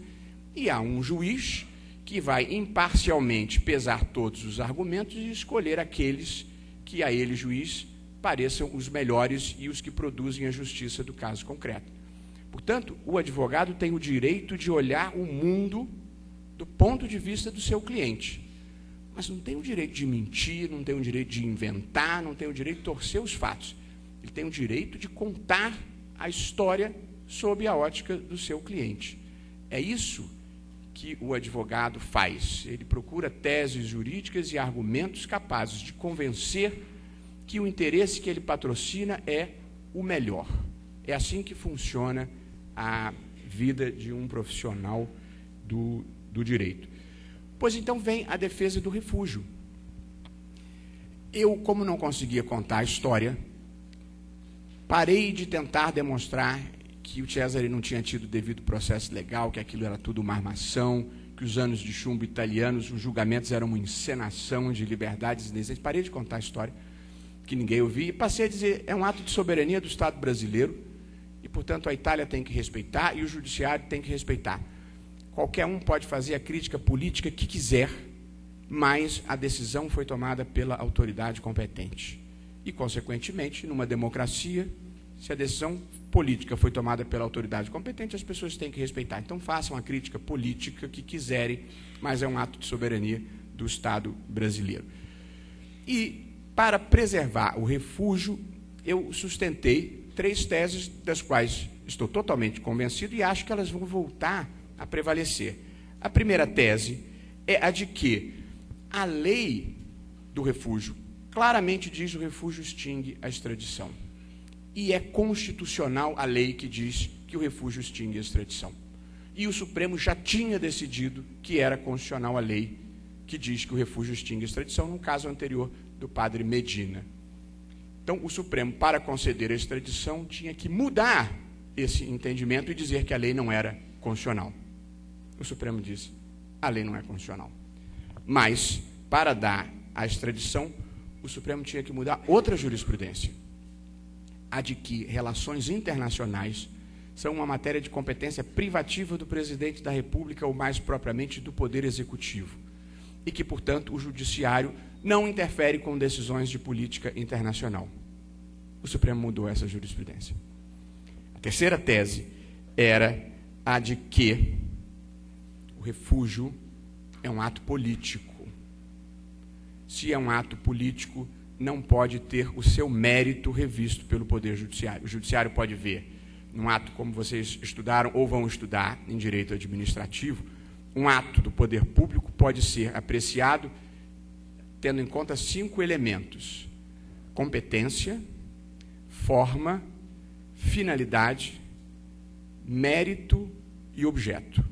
e há um juiz que vai imparcialmente pesar todos os argumentos e escolher aqueles que a ele, juiz, pareçam os melhores e os que produzem a justiça do caso concreto. Portanto, o advogado tem o direito de olhar o mundo do ponto de vista do seu cliente. Mas não tem o direito de mentir, não tem o direito de inventar, não tem o direito de torcer os fatos. Ele tem o direito de contar a história sob a ótica do seu cliente. É isso que o advogado faz. Ele procura teses jurídicas e argumentos capazes de convencer que o interesse que ele patrocina é o melhor. É assim que funciona a vida de um profissional do direito. Pois então vem a defesa do refúgio. Eu, como não conseguia contar a história, parei de tentar demonstrar que o Cesare não tinha tido devido processo legal, que aquilo era tudo uma armação, que os anos de chumbo italianos, os julgamentos eram uma encenação de liberdades e desejos. Parei de contar a história, que ninguém ouvia, e passei a dizer, é um ato de soberania do Estado brasileiro, e, portanto, a Itália tem que respeitar e o judiciário tem que respeitar. Qualquer um pode fazer a crítica política que quiser, mas a decisão foi tomada pela autoridade competente. E, consequentemente, numa democracia, se a decisão política foi tomada pela autoridade competente, as pessoas têm que respeitar. Então, façam a crítica política que quiserem, mas é um ato de soberania do Estado brasileiro. E, para preservar o refúgio, eu sustentei 3 teses, das quais estou totalmente convencido e acho que elas vão voltar a prevalecer. A primeira tese é a de que a lei do refúgio claramente diz que o refúgio extingue a extradição. E é constitucional a lei que diz que o refúgio extingue a extradição. E o Supremo já tinha decidido que era constitucional a lei que diz que o refúgio extingue a extradição, no caso anterior do padre Medina. Então, o Supremo, para conceder a extradição, tinha que mudar esse entendimento e dizer que a lei não era constitucional. O Supremo disse, a lei não é constitucional. Mas, para dar a extradição, o Supremo tinha que mudar outra jurisprudência, a de que relações internacionais são uma matéria de competência privativa do presidente da República ou, mais propriamente, do Poder Executivo, e que, portanto, o Judiciário não interfere com decisões de política internacional. O Supremo mudou essa jurisprudência. A terceira tese era a de que o refúgio é um ato político. Se é um ato político, não pode ter o seu mérito revisto pelo Poder Judiciário. O Judiciário pode ver, num ato como vocês estudaram ou vão estudar em direito administrativo, um ato do poder público pode ser apreciado tendo em conta 5 elementos: competência, forma, finalidade, mérito e objeto.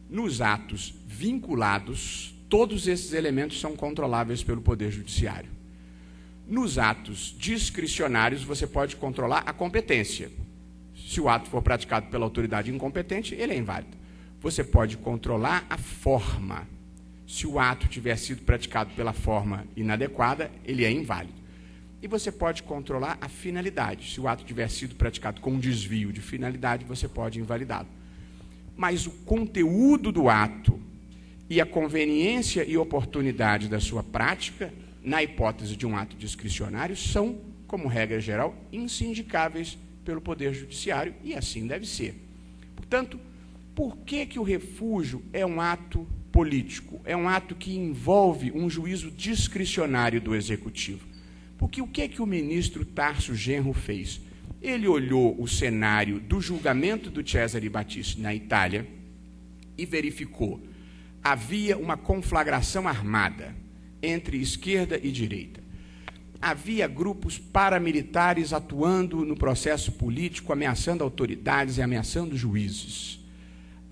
Nos atos vinculados, todos esses elementos são controláveis pelo Poder Judiciário. Nos atos discricionários, você pode controlar a competência. Se o ato for praticado pela autoridade incompetente, ele é inválido. Você pode controlar a forma. Se o ato tiver sido praticado pela forma inadequada, ele é inválido. E você pode controlar a finalidade. Se o ato tiver sido praticado com um desvio de finalidade, você pode invalidá-lo. Mas o conteúdo do ato e a conveniência e oportunidade da sua prática, na hipótese de um ato discricionário, são, como regra geral, insindicáveis pelo Poder Judiciário, e assim deve ser. Portanto, por que o refúgio é um ato político? É um ato que envolve um juízo discricionário do Executivo. Porque o que o ministro Tarso Genro fez? Ele olhou o cenário do julgamento do Cesare Battisti na Itália e verificou: havia uma conflagração armada entre esquerda e direita. Havia grupos paramilitares atuando no processo político, ameaçando autoridades e ameaçando juízes.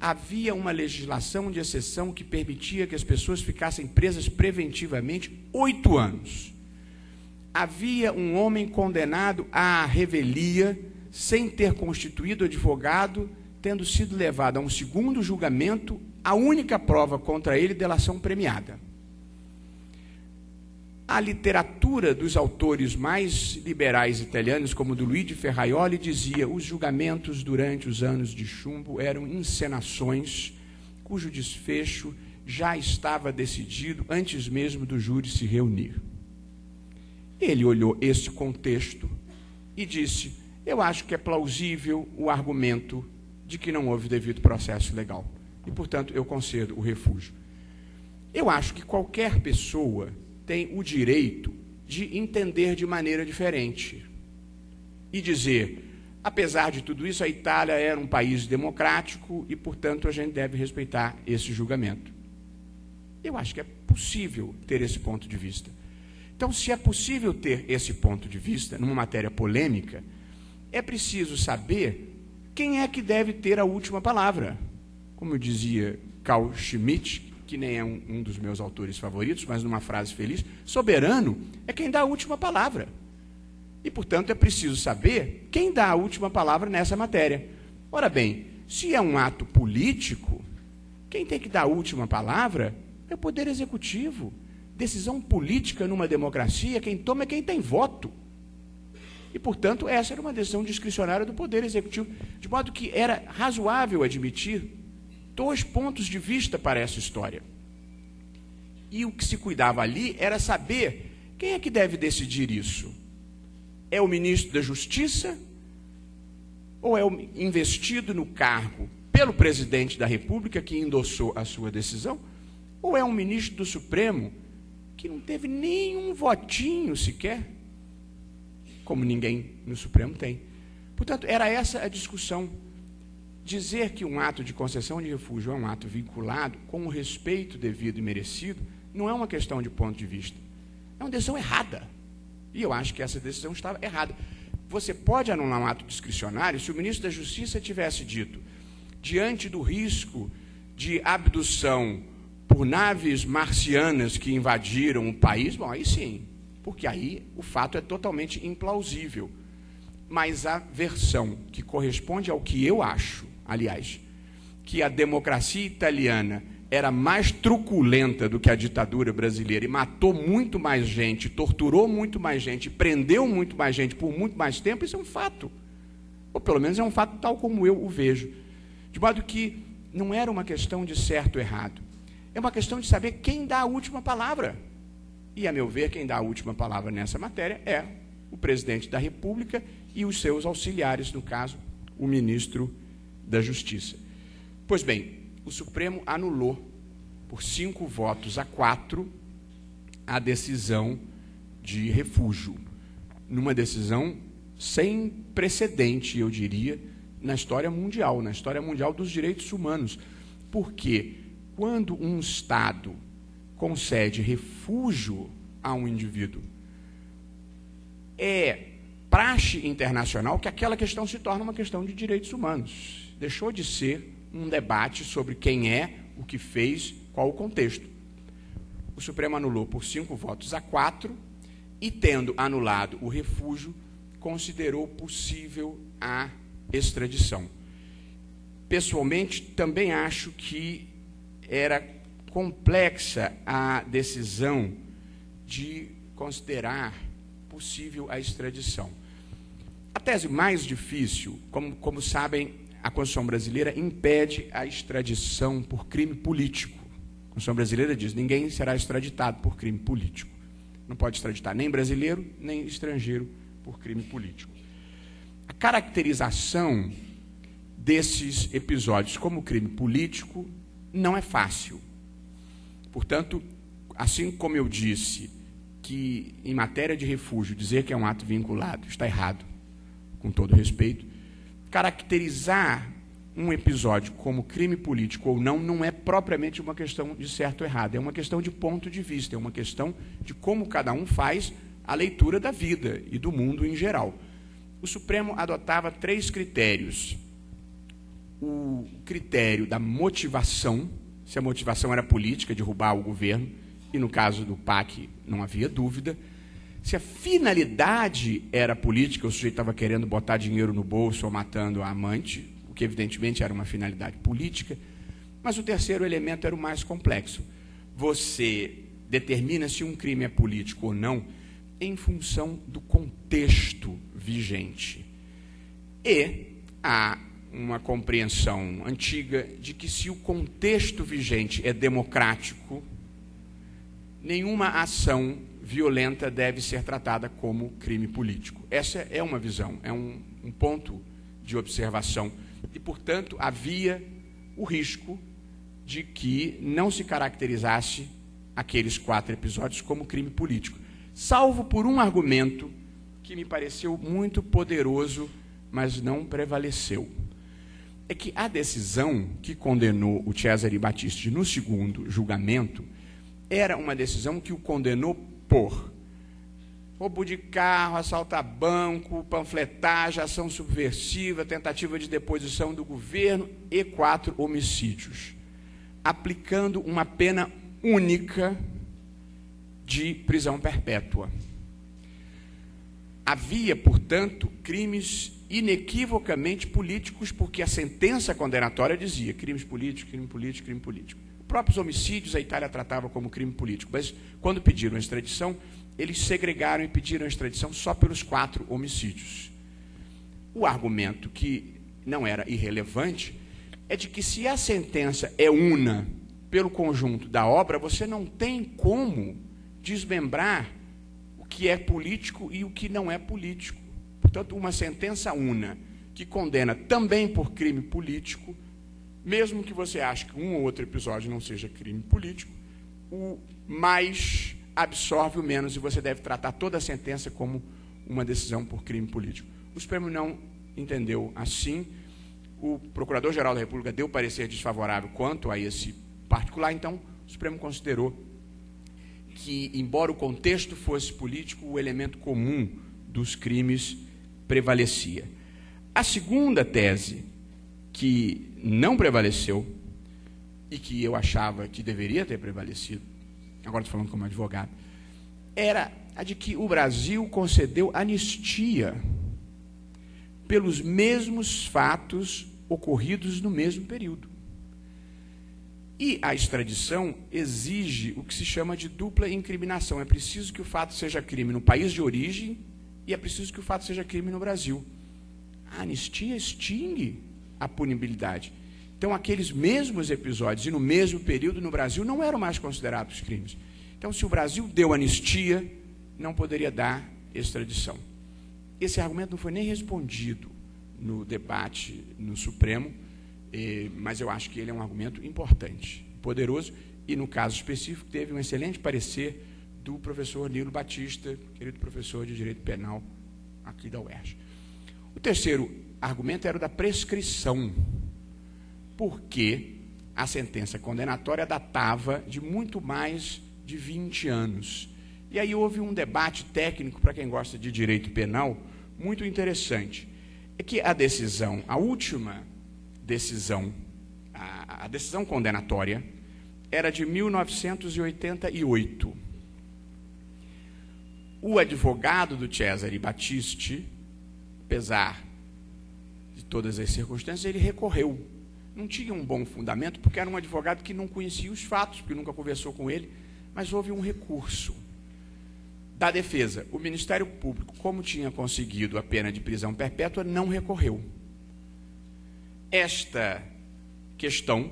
Havia uma legislação de exceção que permitia que as pessoas ficassem presas preventivamente 8 anos. Havia um homem condenado à revelia, sem ter constituído advogado, tendo sido levado a um segundo julgamento, a única prova contra ele, delação premiada. A literatura dos autores mais liberais italianos, como do Luigi Ferraioli, dizia: os julgamentos durante os anos de chumbo eram encenações cujo desfecho já estava decidido antes mesmo do júri se reunir. Ele olhou esse contexto e disse: eu acho que é plausível o argumento de que não houve devido processo legal e, portanto, eu concedo o refúgio. Eu acho que qualquer pessoa tem o direito de entender de maneira diferente e dizer: apesar de tudo isso, a Itália era um país democrático e, portanto, a gente deve respeitar esse julgamento. Eu acho que é possível ter esse ponto de vista. Então, se é possível ter esse ponto de vista numa matéria polêmica, é preciso saber quem é que deve ter a última palavra. Como dizia Carl Schmitt, que nem é um dos meus autores favoritos, mas numa frase feliz: soberano é quem dá a última palavra. E, portanto, é preciso saber quem dá a última palavra nessa matéria. Ora bem, se é um ato político, quem tem que dar a última palavra é o Poder Executivo. Decisão política numa democracia, quem toma é quem tem voto. E, portanto, essa era uma decisão discricionária do Poder Executivo, de modo que era razoável admitir 2 pontos de vista para essa história. E o que se cuidava ali era saber quem é que deve decidir isso. É o ministro da Justiça ou é o investido no cargo pelo presidente da República que endossou a sua decisão? Ou é um ministro do Supremo que não teve nenhum votinho sequer, como ninguém no Supremo tem? Portanto, era essa a discussão dizer que um ato de concessão de refúgio é um ato vinculado com o respeito devido e merecido não é uma questão de ponto de vista. É uma decisão errada. E eu acho que essa decisão estava errada. Você pode anular um ato discricionário se o ministro da Justiça tivesse dito, diante do risco de abdução por naves marcianas que invadiram o país, bom, aí sim, porque aí o fato é totalmente implausível. Mas a versão que corresponde ao que eu acho, aliás, que a democracia italiana era mais truculenta do que a ditadura brasileira e matou muito mais gente, torturou muito mais gente, prendeu muito mais gente por muito mais tempo, isso é um fato. Ou pelo menos é um fato tal como eu o vejo. De modo que não era uma questão de certo ou errado. É uma questão de saber quem dá a última palavra. E, a meu ver, quem dá a última palavra nessa matéria é o presidente da República e os seus auxiliares, no caso, o ministro da Justiça. Pois bem, o Supremo anulou, por 5-4, a decisão de refúgio, numa decisão sem precedente, eu diria, na história mundial dos direitos humanos. Porque quando um Estado concede refúgio a um indivíduo, é praxe internacional que aquela questão se torna uma questão de direitos humanos. Deixou de ser um debate sobre quem é, o que fez, qual o contexto. O Supremo anulou por 5-4 e, tendo anulado o refúgio, considerou possível a extradição. Pessoalmente, também acho que era complexa a decisão de considerar possível a extradição. A tese mais difícil, como sabem, a Constituição brasileira impede a extradição por crime político. A Constituição brasileira diz: ninguém será extraditado por crime político. Não pode extraditar nem brasileiro, nem estrangeiro por crime político. A caracterização desses episódios como crime político não é fácil. Portanto, assim como eu disse que, em matéria de refúgio, dizer que é um ato vinculado está errado, com todo respeito, caracterizar um episódio como crime político ou não, não é propriamente uma questão de certo ou errado, é uma questão de ponto de vista, é uma questão de como cada um faz a leitura da vida e do mundo em geral. O Supremo adotava 3 critérios. O critério da motivação, se a motivação era política, derrubar o governo, e no caso do PAC não havia dúvida. Se a finalidade era política, o sujeito estava querendo botar dinheiro no bolso ou matando a amante, o que evidentemente era uma finalidade política. Mas o terceiro elemento era o mais complexo. Você determina se um crime é político ou não em função do contexto vigente. E há uma compreensão antiga de que, se o contexto vigente é democrático, nenhuma ação violenta deve ser tratada como crime político. Essa é uma visão, é um ponto de observação. E, portanto, havia o risco de que não se caracterizasse aqueles 4 episódios como crime político, salvo por um argumento que me pareceu muito poderoso, mas não prevaleceu. É que a decisão que condenou o Cesare Battisti no segundo julgamento era uma decisão que o condenou por roubo de carro, assalto a banco, panfletagem, ação subversiva, tentativa de deposição do governo e 4 homicídios, aplicando uma pena única de prisão perpétua. Havia, portanto, crimes inequivocamente políticos, porque a sentença condenatória dizia crimes políticos, crime político, crime político. Os próprios homicídios a Itália tratava como crime político, mas quando pediram a extradição, eles segregaram e pediram a extradição só pelos 4 homicídios. O argumento, que não era irrelevante, é de que, se a sentença é una pelo conjunto da obra, você não tem como desmembrar o que é político e o que não é político. Portanto, uma sentença una que condena também por crime político, mesmo que você ache que um ou outro episódio não seja crime político, o mais absorve o menos, e você deve tratar toda a sentença como uma decisão por crime político. O Supremo não entendeu assim, O Procurador-Geral da República deu parecer desfavorável quanto a esse particular, então o Supremo considerou que, embora o contexto fosse político, o elemento comum dos crimes prevalecia. A segunda tese, que não prevaleceu, e que eu achava que deveria ter prevalecido, agora estou falando como advogado, era a de que o Brasil concedeu anistia pelos mesmos fatos ocorridos no mesmo período. E a extradição exige o que se chama de dupla incriminação. É preciso que o fato seja crime no país de origem e é preciso que o fato seja crime no Brasil. A anistia extingue a punibilidade. Então, aqueles mesmos episódios e no mesmo período no Brasil não eram mais considerados crimes. Então, se o Brasil deu anistia, não poderia dar extradição. Esse argumento não foi nem respondido no debate no Supremo, mas eu acho que ele é um argumento importante, poderoso, e no caso específico teve um excelente parecer do professor Nilo Batista, querido professor de Direito Penal aqui da UERJ. O terceiro argumento era o da prescrição, porque a sentença condenatória datava de muito mais de 20 anos. E aí houve um debate técnico, para quem gosta de direito penal, muito interessante. É que a decisão, a última decisão, a decisão condenatória, era de 1988. O advogado do Cesare Battisti, apesar de todas as circunstâncias, ele recorreu. Não tinha um bom fundamento, porque era um advogado que não conhecia os fatos, porque nunca conversou com ele, mas houve um recurso da defesa. O Ministério Público, como tinha conseguido a pena de prisão perpétua, não recorreu. Esta questão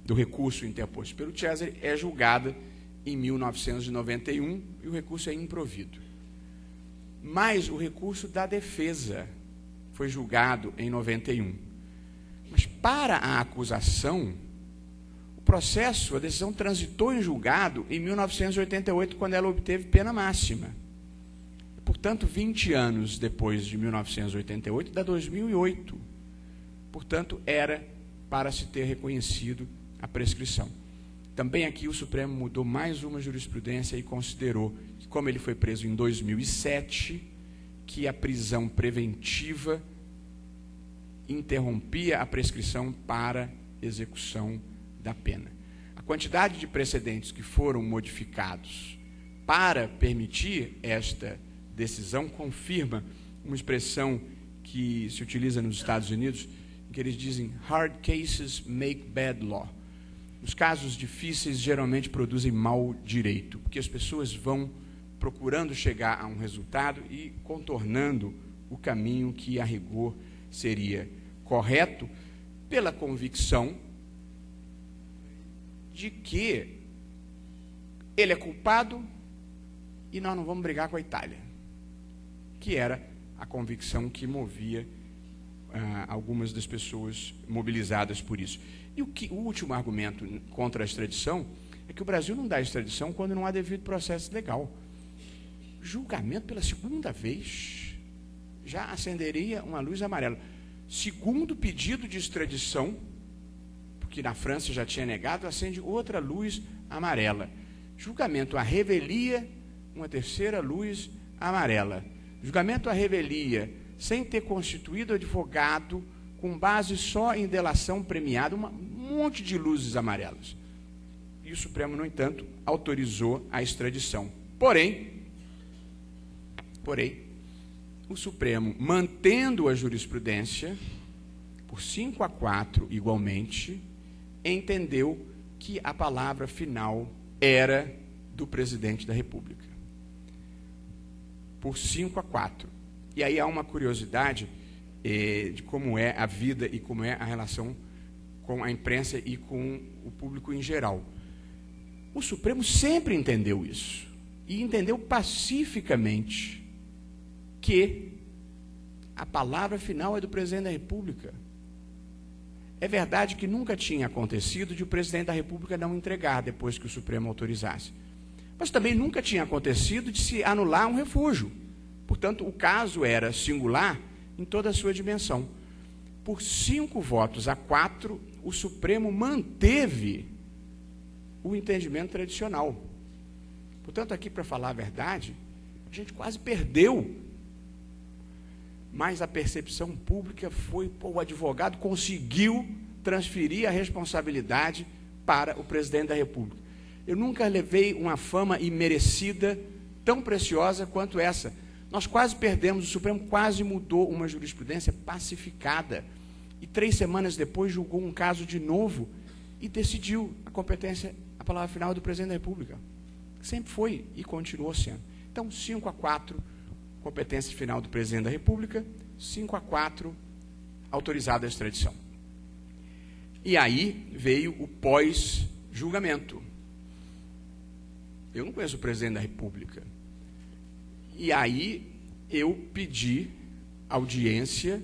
do recurso interposto pelo Cesare é julgada em 1991 e o recurso é improvido. Mas o recurso da defesa foi julgado em 91. Mas para a acusação, o processo, a decisão transitou em julgado em 1988, quando ela obteve pena máxima. Portanto, 20 anos depois de 1988, dá 2008. Portanto, era para se ter reconhecido a prescrição. Também aqui o Supremo mudou mais uma jurisprudência e considerou que, como ele foi preso em 2007, que a prisão preventiva interrompia a prescrição para execução da pena. A quantidade de precedentes que foram modificados para permitir esta decisão confirma uma expressão que se utiliza nos Estados Unidos, em que eles dizem hard cases make bad law. Os casos difíceis geralmente produzem mau direito, porque as pessoas vão procurando chegar a um resultado e contornando o caminho que, a rigor, seria correto, pela convicção de que ele é culpado e nós não vamos brigar com a Itália, que era a convicção que movia algumas das pessoas mobilizadas por isso. E o último argumento contra a extradição é que o Brasil não dá extradição quando não há devido processo legal. Julgamento pela segunda vez já acenderia uma luz amarela. Segundo pedido de extradição, porque na França já tinha negado, acende outra luz amarela. Julgamento à revelia, uma terceira luz amarela. Julgamento à revelia, sem ter constituído advogado, com base só em delação premiada, um monte de luzes amarelas. E o Supremo, no entanto, autorizou a extradição. Porém, o Supremo, mantendo a jurisprudência, por 5-4 igualmente, entendeu que a palavra final era do presidente da República. Por 5-4. E aí há uma curiosidade de como é a vida e como é a relação com a imprensa e com o público em geral. O Supremo sempre entendeu isso, e entendeu pacificamente que a palavra final é do presidente da República. É verdade que nunca tinha acontecido de o presidente da República não entregar depois que o Supremo autorizasse. Mas também nunca tinha acontecido de se anular um refúgio. Portanto, o caso era singular em toda a sua dimensão. Por 5 votos a 4, o Supremo manteve o entendimento tradicional. Portanto, aqui, para falar a verdade, a gente quase perdeu. Mas a percepção pública foi, o advogado conseguiu transferir a responsabilidade para o presidente da República. Eu nunca levei uma fama imerecida tão preciosa quanto essa. Nós quase perdemos, o Supremo quase mudou uma jurisprudência pacificada. E 3 semanas depois julgou um caso de novo e decidiu a competência, a palavra final do presidente da República. Sempre foi e continuou sendo. Então, 5 a 4, competência final do presidente da República, 5 a 4, autorizada a extradição. E aí veio o pós-julgamento. Eu não conheço o presidente da República. E aí eu pedi audiência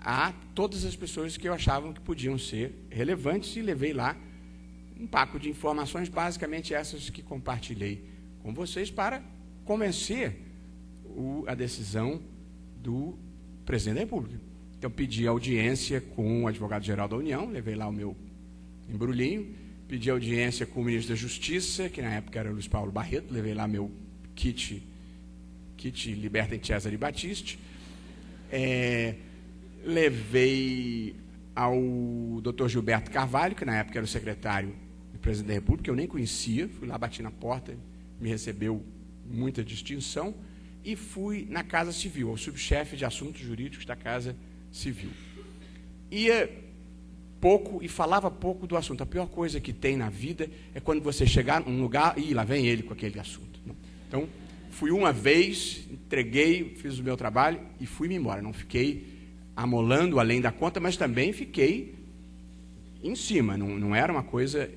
a todas as pessoas que eu achava que podiam ser relevantes e levei lá um pacote de informações, basicamente essas que compartilhei com vocês, para convencer a decisão do presidente da República. Então, pedi audiência com o advogado-geral da União, levei lá o meu embrulhinho, pedi audiência com o ministro da Justiça, que na época era Luiz Paulo Barreto, levei lá meu kit Libertem Cesare Battisti, levei ao Dr. Gilberto Carvalho, que na época era o secretário do presidente da República, que eu nem conhecia, fui lá, bati na porta, me recebeu muita distinção, e fui na Casa Civil, ao subchefe de assuntos jurídicos da Casa Civil. Ia pouco e falava pouco do assunto. A pior coisa que tem na vida é quando você chegar num lugar e lá vem ele com aquele assunto. Então, fui uma vez, entreguei, fiz o meu trabalho e fui-me embora. Não fiquei amolando além da conta, mas também fiquei em cima. Não era uma coisa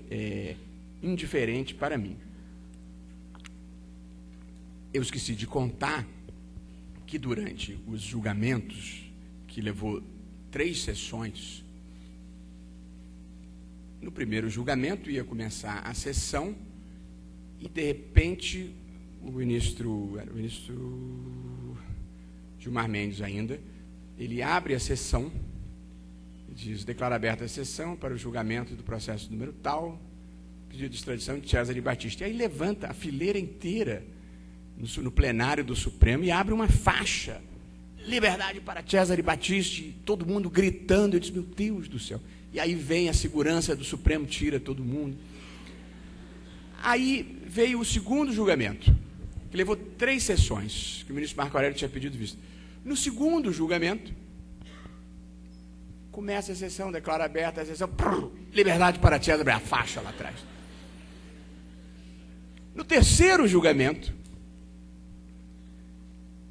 indiferente para mim. Eu esqueci de contar que durante os julgamentos, que levou 3 sessões, no primeiro julgamento ia começar a sessão e, de repente, era o ministro Gilmar Mendes ainda, ele abre a sessão, diz, declara aberta a sessão para o julgamento do processo número tal, pedido de extradição de Cesare Battisti. E aí levanta a fileira inteira no plenário do Supremo e abre uma faixa, liberdade para Cesare Battisti, todo mundo gritando. Eu disse, meu Deus do céu. E aí vem a segurança do Supremo, tira todo mundo. Aí veio o segundo julgamento, que levou 3 sessões, que o ministro Marco Aurélio tinha pedido vista. No segundo julgamento, começa a sessão, declara aberta a sessão, liberdade para Cesare, a faixa lá atrás. No terceiro julgamento,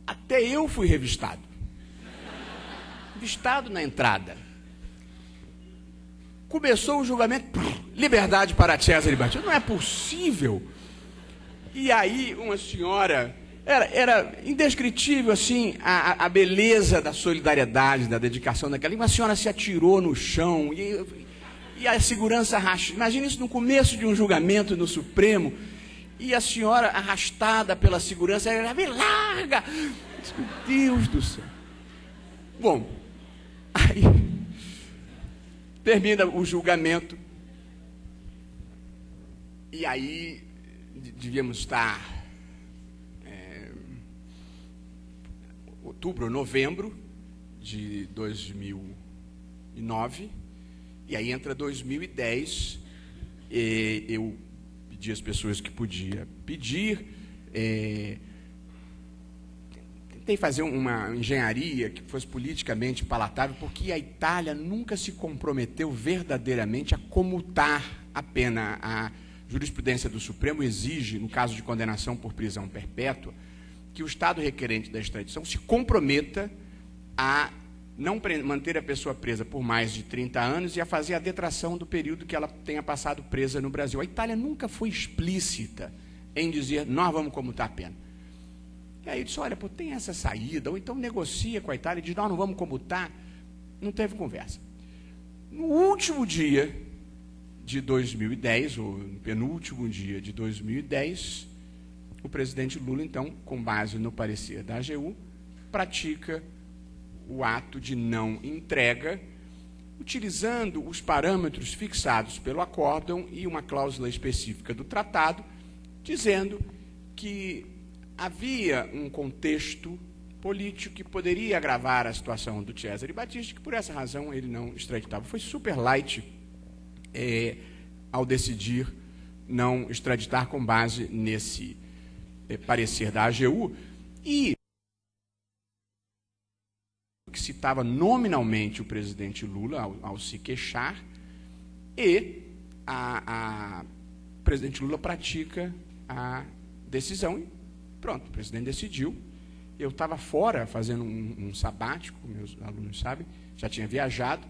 até eu fui revistado. Revistado na entrada. Começou o julgamento, liberdade para Cesare Battisti. Não é possível. E aí uma senhora, era indescritível assim, a beleza da solidariedade, da dedicação daquela. E uma senhora se atirou no chão, e a segurança arrastou. Imagina isso no começo de um julgamento no Supremo, e a senhora arrastada pela segurança, ela me larga. Meu Deus do céu. Bom, aí termina o julgamento, e aí devíamos estar outubro ou novembro de 2009, e aí entra 2010, eu pedi às pessoas que podia pedir, tentei fazer uma engenharia que fosse politicamente palatável, porque a Itália nunca se comprometeu verdadeiramente a comutar a pena. A jurisprudência do Supremo exige, no caso de condenação por prisão perpétua, que o Estado requerente da extradição se comprometa a não manter a pessoa presa por mais de 30 anos e a fazer a detração do período que ela tenha passado presa no Brasil. A Itália nunca foi explícita em dizer, nós vamos comutar a pena. E aí eu disse, olha, pô, tem essa saída, ou então negocia com a Itália e diz, nós não vamos comutar. Não teve conversa. No último dia de 2010, ou no penúltimo dia de 2010, o presidente Lula, então, com base no parecer da AGU, pratica o ato de não entrega, utilizando os parâmetros fixados pelo acórdão e uma cláusula específica do tratado, dizendo que havia um contexto político que poderia agravar a situação do Cesare Battisti, que por essa razão ele não extraditava. Foi super light ao decidir não extraditar com base nesse parecer da AGU, e que citava nominalmente o presidente Lula ao se queixar, e o presidente Lula pratica a decisão, e pronto, o presidente decidiu. Eu estava fora fazendo um sabático, meus alunos sabem, já tinha viajado,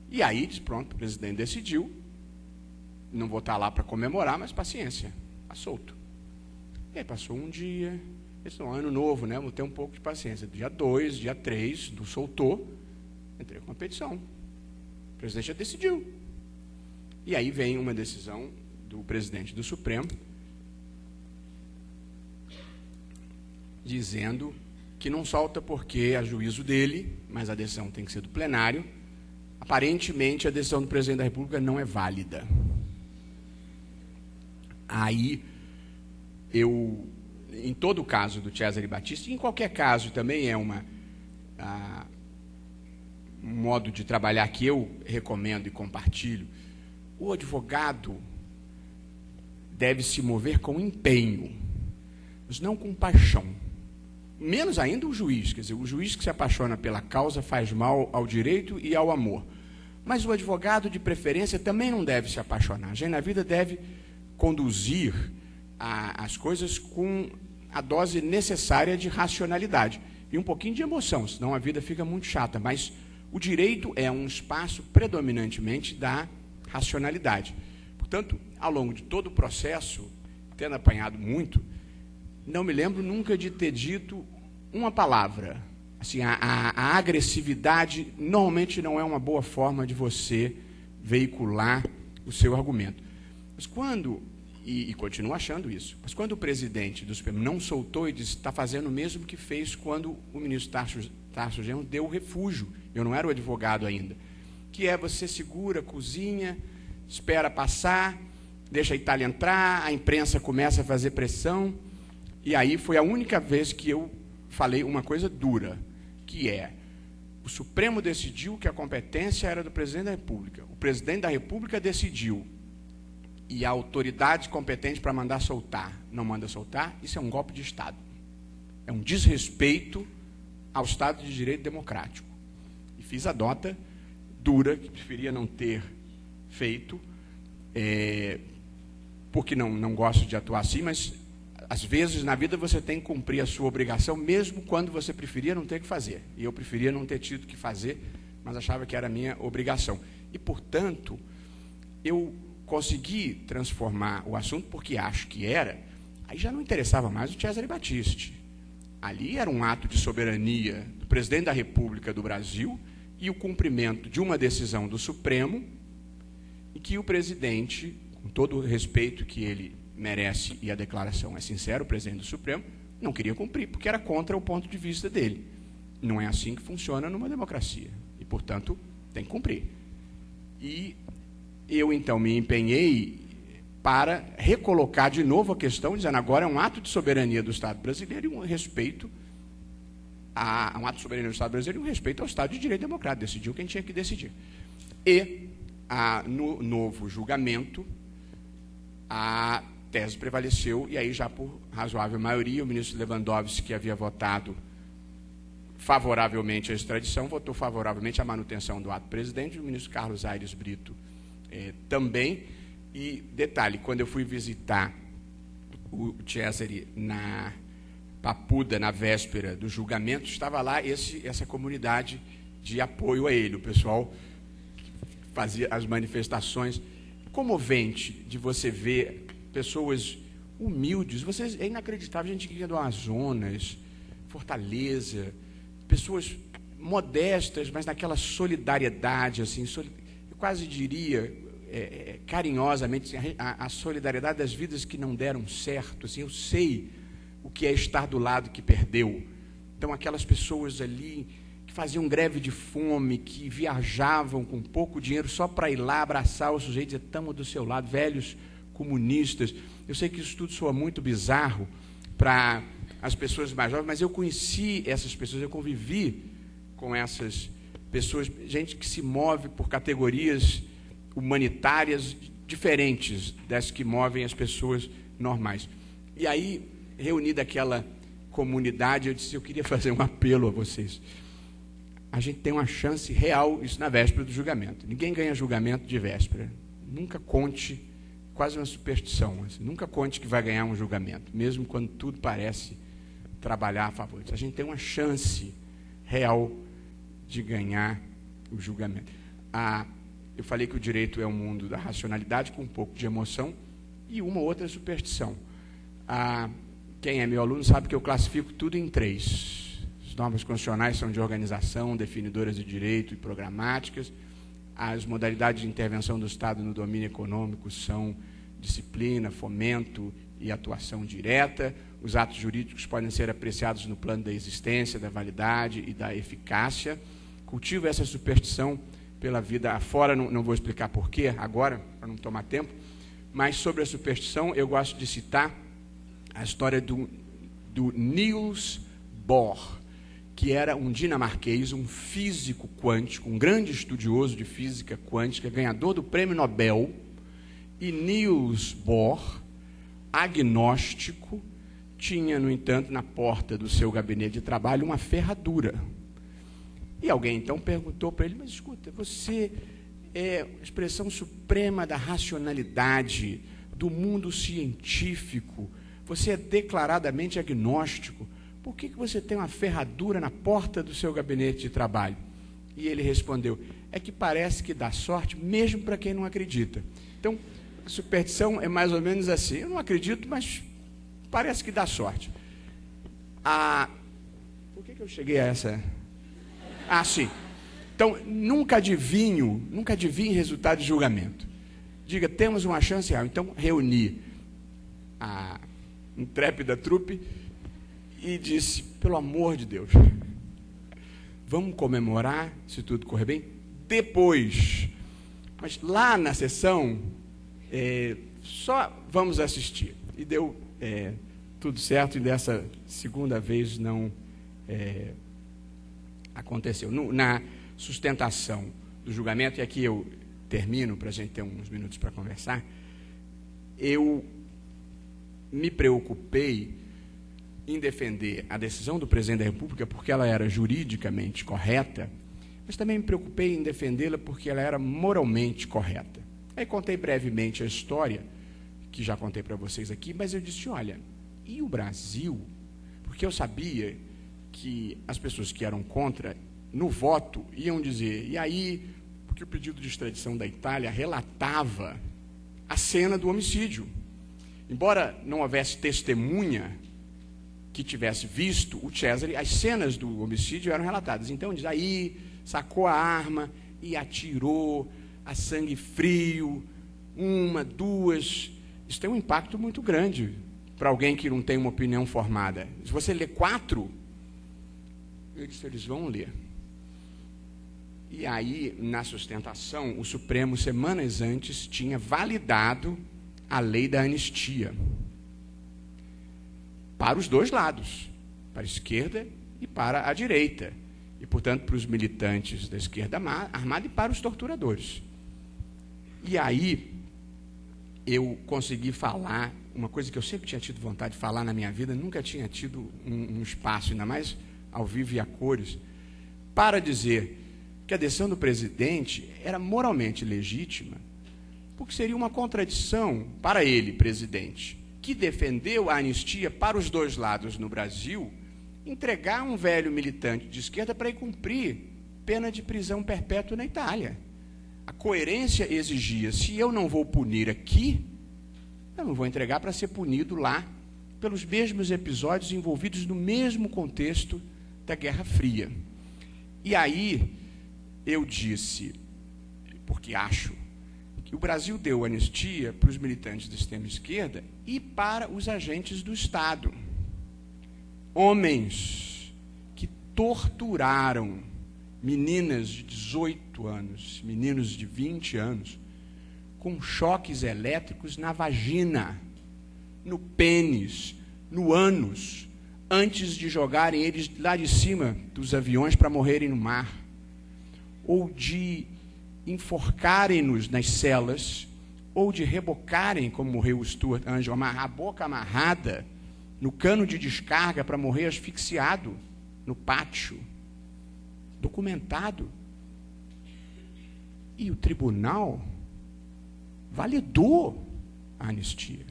e aí, pronto, o presidente decidiu, não vou estar lá para comemorar, mas paciência, está solto. E aí passou um dia, esse é um ano novo, né? Vou ter um pouco de paciência. Dia 2, dia 3, soltou, entrei com uma petição. O presidente já decidiu. E aí vem uma decisão do presidente do Supremo, dizendo que não solta porque é juízo dele, mas a decisão tem que ser do plenário. Aparentemente, a decisão do presidente da República não é válida. Aí, em todo o caso do Cesare Battisti, em qualquer caso também é um modo de trabalhar que eu recomendo e compartilho, o advogado deve se mover com empenho, mas não com paixão. Menos ainda o juiz, quer dizer, o juiz que se apaixona pela causa faz mal ao direito e ao amor. Mas o advogado, de preferência, também não deve se apaixonar. A gente, na vida, deve conduzir as coisas com a dose necessária de racionalidade e um pouquinho de emoção, senão a vida fica muito chata. Mas o direito é um espaço predominantemente da racionalidade. Portanto, ao longo de todo o processo, tendo apanhado muito, não me lembro nunca de ter dito uma palavra. Assim, a agressividade normalmente não é uma boa forma de você veicular o seu argumento. Mas quando, e continuo achando isso, mas quando o presidente do Supremo não soltou e disse, está fazendo o mesmo que fez quando o ministro Tarso Genro deu o refúgio, eu não era o advogado ainda, que é você segura, cozinha, espera passar, deixa a Itália entrar, a imprensa começa a fazer pressão, e aí foi a única vez que eu falei uma coisa dura, que é, o Supremo decidiu que a competência era do presidente da República, o presidente da República decidiu, e a autoridade competente para mandar soltar não manda soltar, isso é um golpe de Estado. É um desrespeito ao Estado de Direito Democrático. E fiz a nota dura, que preferia não ter feito, porque não gosto de atuar assim, mas às vezes na vida você tem que cumprir a sua obrigação, mesmo quando você preferia não ter que fazer. E eu preferia não ter tido que fazer, mas achava que era a minha obrigação. E, portanto, eu consegui transformar o assunto, porque acho que era, aí já não interessava mais o Cesare Battisti. Ali era um ato de soberania do presidente da República do Brasil e o cumprimento de uma decisão do Supremo, em que o presidente, com todo o respeito que ele merece, e a declaração é sincera, o presidente do Supremo, não queria cumprir, porque era contra o ponto de vista dele. Não é assim que funciona numa democracia. E, portanto, tem que cumprir. E eu, então, me empenhei para recolocar de novo a questão, dizendo agora é um ato de soberania do Estado brasileiro e um respeito um ato de soberania do Estado brasileiro e um respeito ao Estado de Direito Democrático. Decidiu quem tinha que decidir. E, no novo julgamento, a tese prevaleceu, e aí já por razoável maioria, o ministro Lewandowski, que havia votado favoravelmente à extradição, votou favoravelmente à manutenção do ato presidente, o ministro Carlos Aires Brito também. E, detalhe, quando eu fui visitar o Cesare na Papuda, na véspera do julgamento, estava lá essa comunidade de apoio a ele. O pessoal fazia as manifestações. Comovente de você ver pessoas humildes. É inacreditável, gente que é do Amazonas, Fortaleza, pessoas modestas, mas naquela solidariedade, assim, eu quase diria, carinhosamente, assim, a solidariedade das vidas que não deram certo. Assim, eu sei o que é estar do lado que perdeu. Então, aquelas pessoas ali que faziam greve de fome, que viajavam com pouco dinheiro só para ir lá abraçar o sujeito e dizer, estamos do seu lado, velhos comunistas. Eu sei que isso tudo soa muito bizarro para as pessoas mais jovens, mas eu conheci essas pessoas, eu convivi com essas pessoas, gente que se move por categorias humanitárias diferentes das que movem as pessoas normais. E aí, reunida aquela comunidade, eu disse, eu queria fazer um apelo a vocês. A gente tem uma chance real, isso na véspera do julgamento. Ninguém ganha julgamento de véspera. Nunca conte, quase uma superstição, assim, nunca conte que vai ganhar um julgamento, mesmo quando tudo parece trabalhar a favor. A gente tem uma chance real de ganhar o julgamento. Eu falei que o direito é um mundo da racionalidade com um pouco de emoção e uma outra superstição. Quem é meu aluno sabe que eu classifico tudo em 3. As normas constitucionais são de organização, definidoras de direito e programáticas. As modalidades de intervenção do Estado no domínio econômico são disciplina, fomento e atuação direta. Os atos jurídicos podem ser apreciados no plano da existência, da validade e da eficácia. Cultivo essa superstição pela vida afora, não vou explicar porquê agora, para não tomar tempo, mas sobre a superstição eu gosto de citar a história do Niels Bohr, que era um dinamarquês, um físico quântico, um grande estudioso de física quântica, ganhador do Prêmio Nobel. E Niels Bohr, agnóstico, tinha, no entanto, na porta do seu gabinete de trabalho uma ferradura. E alguém então perguntou para ele, mas escuta, você é a expressão suprema da racionalidade, do mundo científico, você é declaradamente agnóstico, por que você tem uma ferradura na porta do seu gabinete de trabalho? E ele respondeu, é que parece que dá sorte mesmo para quem não acredita. Então, a superstição é mais ou menos assim, eu não acredito, mas parece que dá sorte. Por que eu cheguei a essa? Sim. Então, nunca adivinhe resultado de julgamento. Diga, temos uma chance real. Então, reuni a intrépida trupe e disse, pelo amor de Deus, vamos comemorar, se tudo correr bem, depois. Mas lá na sessão, só vamos assistir. E deu tudo certo, e dessa segunda vez não aconteceu. Na sustentação do julgamento, e aqui eu termino, para a gente ter uns minutos para conversar, eu me preocupei em defender a decisão do presidente da República porque ela era juridicamente correta, mas também me preocupei em defendê-la porque ela era moralmente correta. Aí contei brevemente a história, que já contei para vocês aqui, mas eu disse, olha, e o Brasil? Porque eu sabia que as pessoas que eram contra, no voto, iam dizer, e aí, porque o pedido de extradição da Itália relatava a cena do homicídio. Embora não houvesse testemunha que tivesse visto o Cesare, as cenas do homicídio eram relatadas. Então, diz, aí, sacou a arma e atirou a sangue frio, 1, 2. Isso tem um impacto muito grande para alguém que não tem uma opinião formada. Se você ler 4, eu disse, eles vão ler. E aí, na sustentação, o Supremo, semanas antes, tinha validado a lei da anistia. Para os dois lados, para a esquerda e para a direita. E, portanto, para os militantes da esquerda armada e para os torturadores. E aí, eu consegui falar uma coisa que eu sempre tinha tido vontade de falar na minha vida, nunca tinha tido um espaço, ainda mais ao vivo e a cores, para dizer que a decisão do presidente era moralmente legítima, porque seria uma contradição para ele, presidente, que defendeu a anistia para os dois lados no Brasil, entregar um velho militante de esquerda para ir cumprir pena de prisão perpétua na Itália. A coerência exigia, se eu não vou punir aqui, eu não vou entregar para ser punido lá, pelos mesmos episódios envolvidos no mesmo contexto da Guerra Fria. E aí, eu disse, porque acho O Brasil deu anistia para os militantes da extrema-esquerda e para os agentes do Estado. Homens que torturaram meninas de 18 anos, meninos de 20 anos, com choques elétricos na vagina, no pênis, no ânus, antes de jogarem eles lá de cima dos aviões para morrerem no mar, ou de enforcarem-nos nas celas, ou de rebocarem, como morreu o Stuart Angel, a boca amarrada no cano de descarga para morrer asfixiado no pátio, documentado. E o tribunal validou a anistia.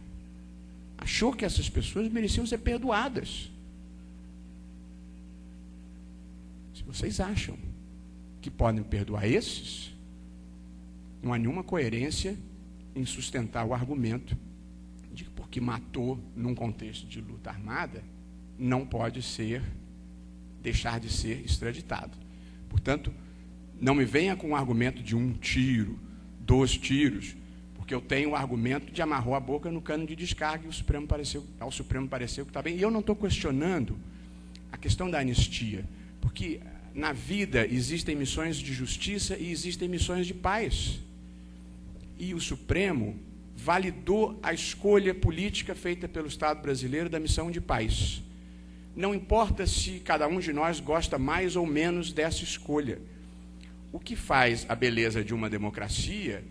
Achou que essas pessoas mereciam ser perdoadas. Se vocês acham que podem perdoar esses, não há nenhuma coerência em sustentar o argumento de que porque matou num contexto de luta armada, não pode deixar de ser extraditado. Portanto, não me venha com o argumento de 1 tiro, 2 tiros, porque eu tenho o argumento de amarrou a boca no cano de descarga e ao Supremo pareceu que está bem. E eu não estou questionando a questão da anistia, porque na vida existem missões de justiça e existem missões de paz. E o Supremo validou a escolha política feita pelo Estado brasileiro da missão de paz. Não importa se cada um de nós gosta mais ou menos dessa escolha. O que faz a beleza de uma democracia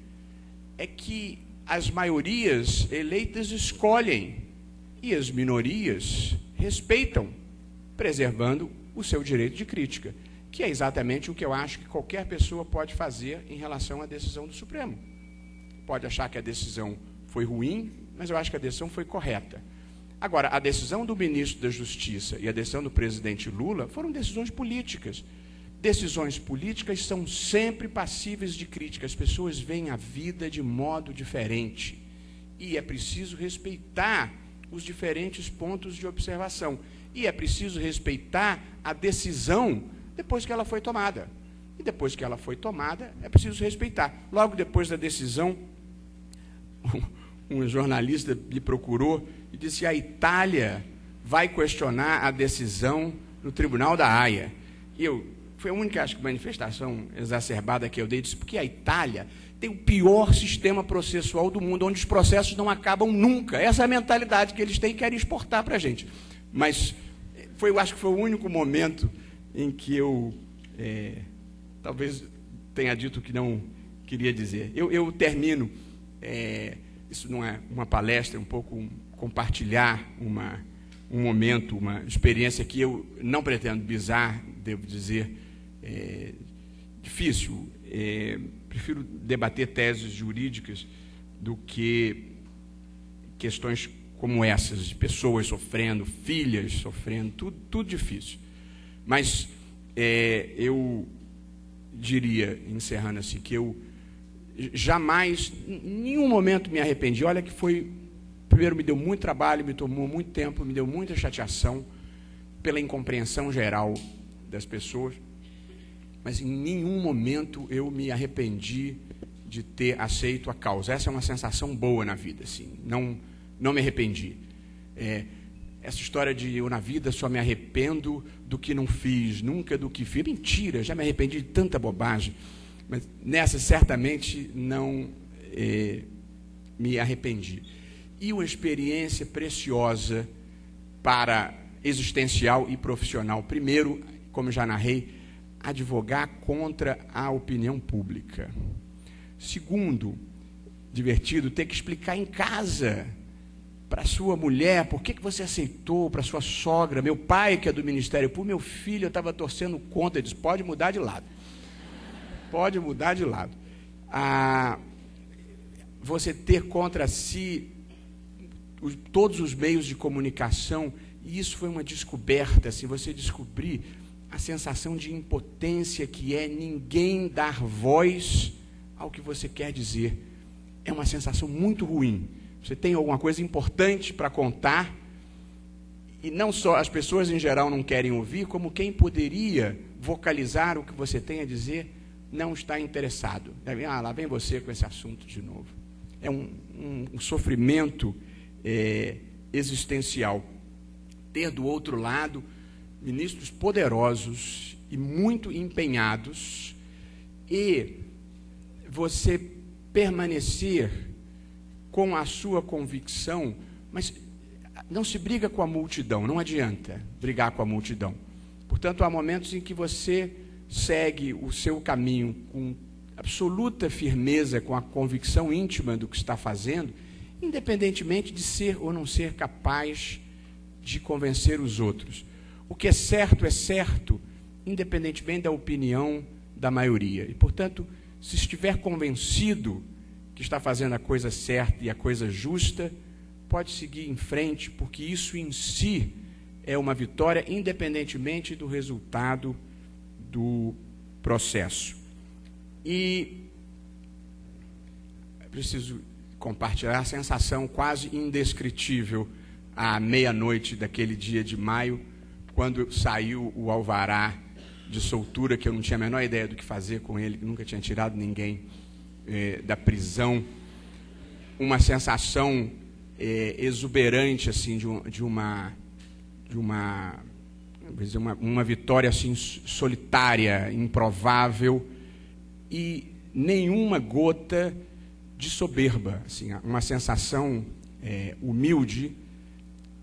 é que as maiorias eleitas escolhem e as minorias respeitam, preservando o seu direito de crítica, que é exatamente o que eu acho que qualquer pessoa pode fazer em relação à decisão do Supremo. Pode achar que a decisão foi ruim, mas eu acho que a decisão foi correta. Agora, a decisão do ministro da Justiça e a decisão do presidente Lula foram decisões políticas. Decisões políticas são sempre passíveis de crítica. As pessoas veem a vida de modo diferente. E é preciso respeitar os diferentes pontos de observação. E é preciso respeitar a decisão depois que ela foi tomada. E depois que ela foi tomada, é preciso respeitar. Logo depois da decisão, um jornalista me procurou e disse: a Itália vai questionar a decisão no Tribunal da Haia. E foi a única, acho que, manifestação exacerbada que eu dei, disse, porque a Itália tem o pior sistema processual do mundo, onde os processos não acabam nunca. Essa é a mentalidade que eles têm e querem exportar para a gente. Mas eu acho que foi o único momento em que eu talvez tenha dito o que não queria dizer. Eu termino, isso não é uma palestra, é um pouco compartilhar um momento, uma experiência que eu não pretendo bizar, devo dizer, difícil. Prefiro debater teses jurídicas do que questões como essas, de pessoas sofrendo, filhas sofrendo, tudo difícil. Mas eu diria, encerrando assim, que eu jamais, em nenhum momento me arrependi. Olha que primeiro me deu muito trabalho, me tomou muito tempo, me deu muita chateação pela incompreensão geral das pessoas, mas em nenhum momento eu me arrependi de ter aceito a causa. Essa é uma sensação boa na vida, assim, não me arrependi. Essa história de eu na vida só me arrependo do que não fiz, nunca do que fiz. Mentira, já me arrependi de tanta bobagem. Mas nessa certamente não me arrependi. E uma experiência preciosa existencial e profissional. Primeiro, como já narrei, advogar contra a opinião pública. Segundo, divertido, ter que explicar em casa para sua mulher por que você aceitou, para sua sogra, meu pai que é do Ministério Público, meu filho, eu estava torcendo contra, ele disse, pode mudar de lado. Pode mudar de lado. Você ter contra si todos os meios de comunicação, e isso foi uma descoberta, se você descobrir a sensação de impotência que é ninguém dar voz ao que você quer dizer. É uma sensação muito ruim. Você tem alguma coisa importante para contar, e não só as pessoas em geral não querem ouvir, como quem poderia vocalizar o que você tem a dizer não está interessado. Lá vem você com esse assunto de novo. É um sofrimento existencial. Ter do outro lado ministros poderosos e muito empenhados e você permanecer com a sua convicção, mas não se briga com a multidão, não adianta brigar com a multidão. Portanto, há momentos em que você segue o seu caminho com absoluta firmeza, com a convicção íntima do que está fazendo, independentemente de ser ou não ser capaz de convencer os outros. O que é certo, independentemente da opinião da maioria. E, portanto, se estiver convencido que está fazendo a coisa certa e a coisa justa, pode seguir em frente, porque isso em si é uma vitória, independentemente do resultado do processo. E preciso compartilhar a sensação quase indescritível à meia-noite daquele dia de maio, quando saiu o alvará de soltura, que eu não tinha a menor ideia do que fazer com ele, que nunca tinha tirado ninguém da prisão. Uma sensação exuberante, assim, de uma vitória assim, solitária, improvável, e nenhuma gota de soberba, assim, uma sensação humilde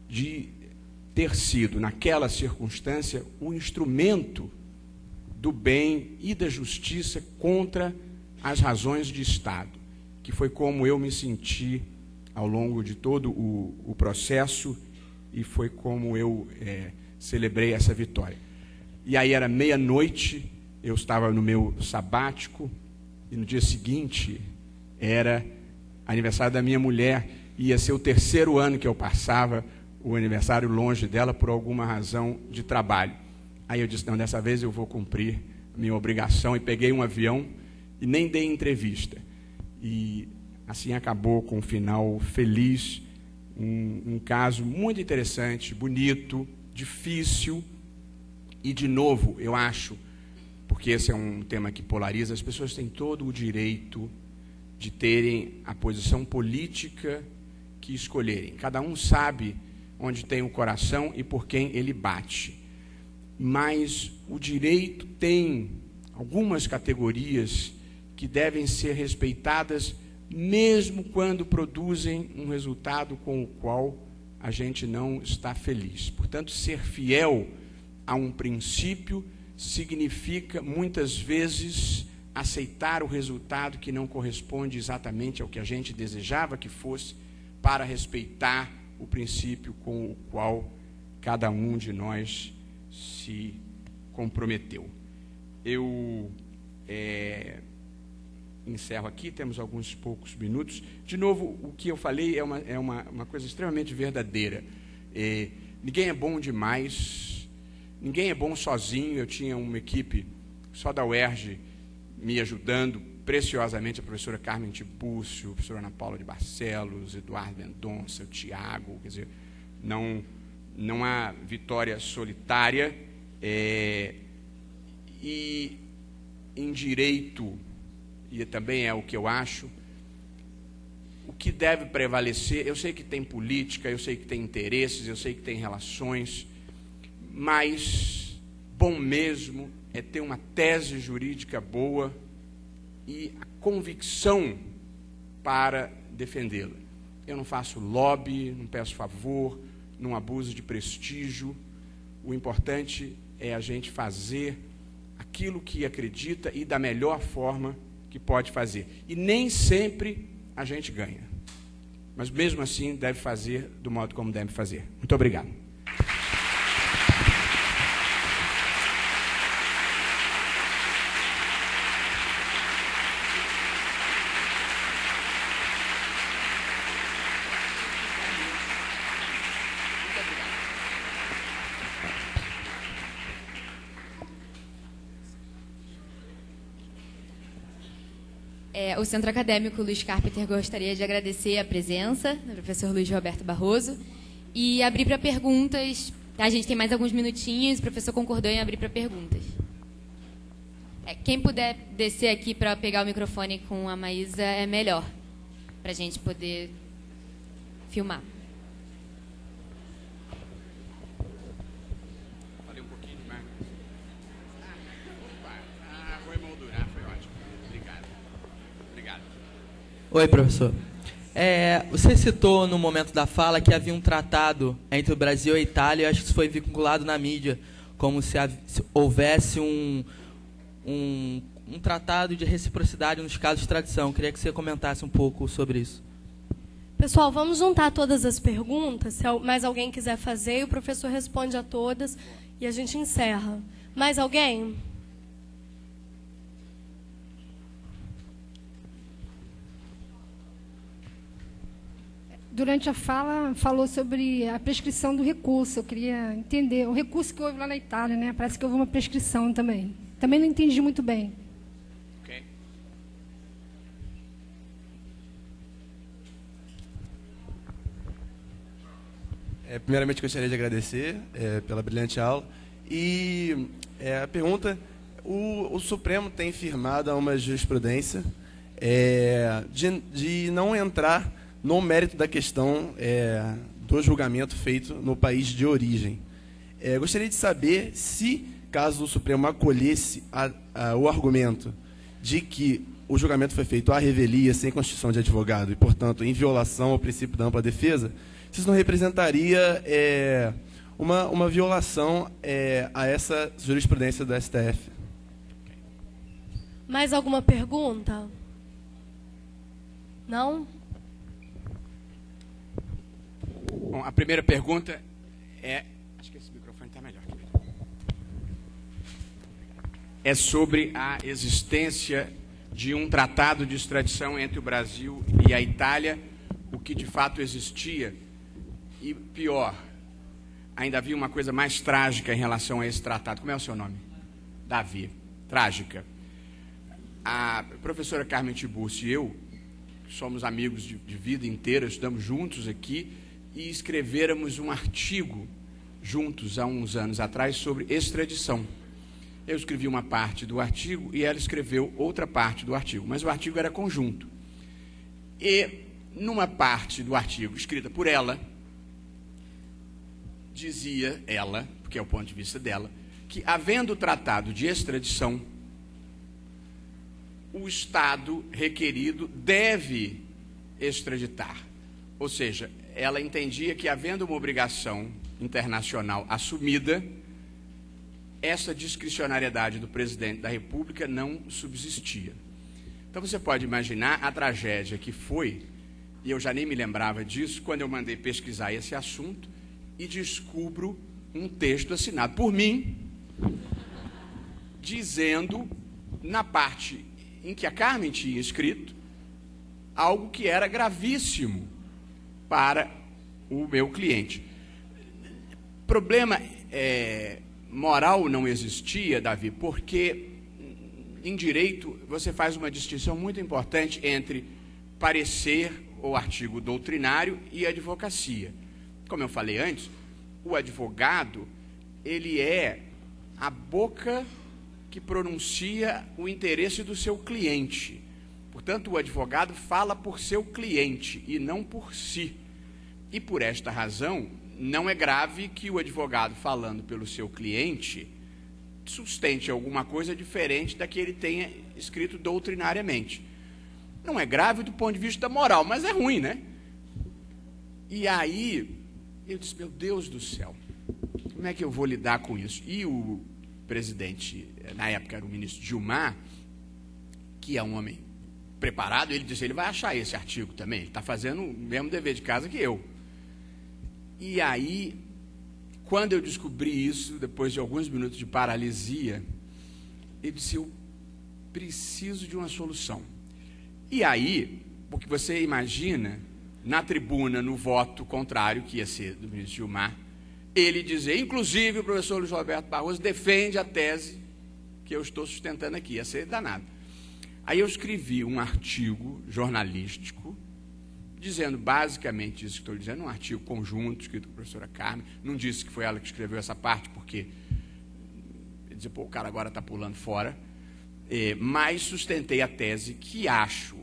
de ter sido, naquela circunstância, o instrumento do bem e da justiça contra as razões de Estado, que foi como eu me senti ao longo de todo o processo e foi como eu celebrei essa vitória. E aí era meia-noite, eu estava no meu sabático e no dia seguinte era aniversário da minha mulher, ia ser o 3º ano que eu passava o aniversário longe dela por alguma razão de trabalho. Aí eu disse, não, dessa vez eu vou cumprir a minha obrigação, e peguei um avião e nem dei entrevista. E assim acabou com um final feliz, um caso muito interessante, bonito, difícil, e de novo, eu acho, porque esse é um tema que polariza, as pessoas têm todo o direito de terem a posição política que escolherem. Cada um sabe onde tem o coração e por quem ele bate. Mas o direito tem algumas categorias que devem ser respeitadas, mesmo quando produzem um resultado com o qual a gente não está feliz. Portanto, ser fiel a um princípio significa, muitas vezes, aceitar o resultado que não corresponde exatamente ao que a gente desejava que fosse, para respeitar o princípio com o qual cada um de nós se comprometeu. Eu encerro aqui, temos alguns poucos minutos. De novo, o que eu falei é uma coisa extremamente verdadeira. Ninguém é bom demais, ninguém é bom sozinho. Eu tinha uma equipe só da UERJ me ajudando preciosamente, a professora Carmen Tibúcio, a professora Ana Paula de Barcelos, Eduardo Mendonça, o Tiago. Quer dizer, não há vitória solitária. E em direito, e também é o que eu acho, o que deve prevalecer, eu sei que tem política, eu sei que tem interesses, eu sei que tem relações, mas bom mesmo é ter uma tese jurídica boa e a convicção para defendê-la. Eu não faço lobby, não peço favor, não abuso de prestígio. O importante é a gente fazer aquilo que acredita e da melhor forma que pode fazer. E nem sempre a gente ganha. Mas mesmo assim deve fazer do modo como deve fazer. Muito obrigado. O Centro Acadêmico Luiz Carpenter gostaria de agradecer a presença do professor Luiz Roberto Barroso e abrir para perguntas. A gente tem mais alguns minutinhos, o professor concordou em abrir para perguntas. Quem puder descer aqui para pegar o microfone com a Maísa é melhor, para a gente poder filmar. Falei um pouquinho demais. Vou emoldurar, foi ótimo. Obrigado. Obrigado. Oi, professor. Você citou no momento da fala que havia um tratado entre o Brasil e a Itália, e acho que isso foi vinculado na mídia, como se houvesse um tratado de reciprocidade nos casos de extradição. Queria que você comentasse um pouco sobre isso. Pessoal, vamos juntar todas as perguntas, se mais alguém quiser fazer, o professor responde a todas e a gente encerra. Mais alguém? Durante a fala, falou sobre a prescrição do recurso. Eu queria entender. O recurso que houve lá na Itália, né? Parece que houve uma prescrição também. Também não entendi muito bem. Ok. Primeiramente, gostaria de agradecer pela brilhante aula. E a pergunta, o Supremo tem firmado uma jurisprudência de não entrar no mérito da questão do julgamento feito no país de origem. Gostaria de saber se, caso o Supremo acolhesse o argumento de que o julgamento foi feito à revelia, sem constituição de advogado, e, portanto, em violação ao princípio da ampla defesa, se isso não representaria uma violação a essa jurisprudência do STF. Mais alguma pergunta? Não? Bom, a primeira pergunta é... Acho que esse microfone está melhor. É sobre a existência de um tratado de extradição entre o Brasil e a Itália, o que de fato existia. E pior, ainda havia uma coisa mais trágica em relação a esse tratado. Como é o seu nome? Davi. Trágica. A professora Carmen Tiburcio e eu somos amigos de vida inteira, estudamos juntos aqui e escrevéramos um artigo juntos há uns anos atrás sobre extradição. Eu escrevi uma parte do artigo e ela escreveu outra parte do artigo, mas o artigo era conjunto. E numa parte do artigo escrita por ela, dizia ela, porque é o ponto de vista dela, que havendo tratado de extradição, o Estado requerido deve extraditar. Ou seja, ela entendia que, havendo uma obrigação internacional assumida, essa discricionariedade do presidente da República não subsistia. Então, você pode imaginar a tragédia que foi, e eu já nem me lembrava disso, quando eu mandei pesquisar esse assunto e descubro um texto assinado por mim, dizendo, na parte em que a Carmen tinha escrito, algo que era gravíssimo para o meu cliente. Problema moral não existia, Davi, porque em direito você faz uma distinção muito importante entre parecer ou artigo doutrinário e advocacia. Como eu falei antes, o advogado, ele é a boca que pronuncia o interesse do seu cliente. Portanto, o advogado fala por seu cliente e não por si. E por esta razão, não é grave que o advogado, falando pelo seu cliente, sustente alguma coisa diferente da que ele tenha escrito doutrinariamente. Não é grave do ponto de vista moral, mas é ruim, né? E aí, eu disse, meu Deus do céu, como é que eu vou lidar com isso? E o presidente, na época era o ministro Gilmar, que é um homem preparado, ele disse, ele vai achar esse artigo também, ele está fazendo o mesmo dever de casa que eu. E aí, quando eu descobri isso, depois de alguns minutos de paralisia, ele disse, eu preciso de uma solução. E aí, porque você imagina, na tribuna, no voto contrário, que ia ser do ministro Gilmar, ele dizer, inclusive o professor Luiz Roberto Barroso defende a tese que eu estou sustentando aqui, ia ser danado. Aí eu escrevi um artigo jornalístico, dizendo basicamente isso que estou dizendo, um artigo conjunto, escrito com a professora Carmen, não disse que foi ela que escreveu essa parte, porque, dizer, pô, o cara agora está pulando fora, mas sustentei a tese que acho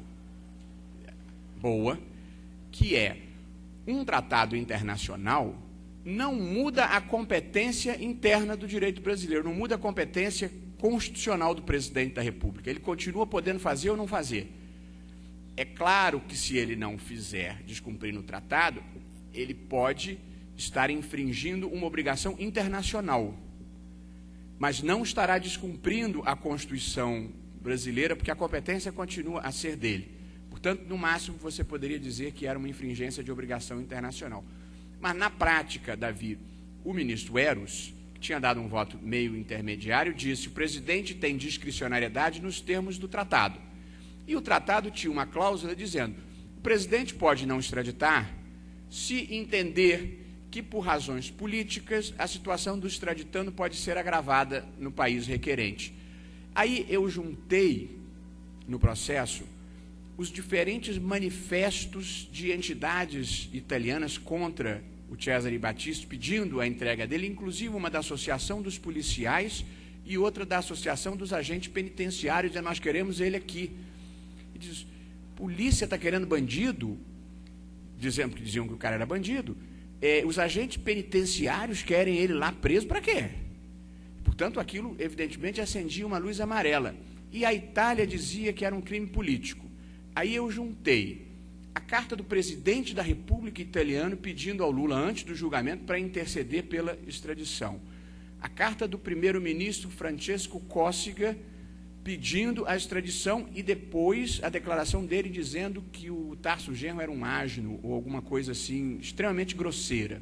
boa, que é um tratado internacional não muda a competência interna do direito brasileiro, não muda a competência constitucional do presidente da República. Ele continua podendo fazer ou não fazer. É claro que se ele não fizer descumprindo o tratado, ele pode estar infringindo uma obrigação internacional, mas não estará descumprindo a Constituição brasileira, porque a competência continua a ser dele. Portanto, no máximo, você poderia dizer que era uma infringência de obrigação internacional. Mas, na prática, Davi, o ministro Eros, que tinha dado um voto meio intermediário, disse que o presidente tem discricionariedade nos termos do tratado. E o tratado tinha uma cláusula dizendo que o presidente pode não extraditar se entender que, por razões políticas, a situação do extraditando pode ser agravada no país requerente. Aí eu juntei, no processo, os diferentes manifestos de entidades italianas contra o Cesare Battisti, pedindo a entrega dele, inclusive uma da Associação dos Policiais e outra da Associação dos Agentes Penitenciários, dizendo, nós queremos ele aqui. E diz, polícia está querendo bandido? Diziam que o cara era bandido. Os agentes penitenciários querem ele lá preso para quê? Portanto, aquilo, evidentemente, acendia uma luz amarela. E a Itália dizia que era um crime político. Aí eu juntei a carta do presidente da República Italiana pedindo ao Lula, antes do julgamento, para interceder pela extradição. A carta do primeiro-ministro Francesco Cossiga pedindo a extradição e depois a declaração dele dizendo que o Tarso Genro era um asno ou alguma coisa assim, extremamente grosseira.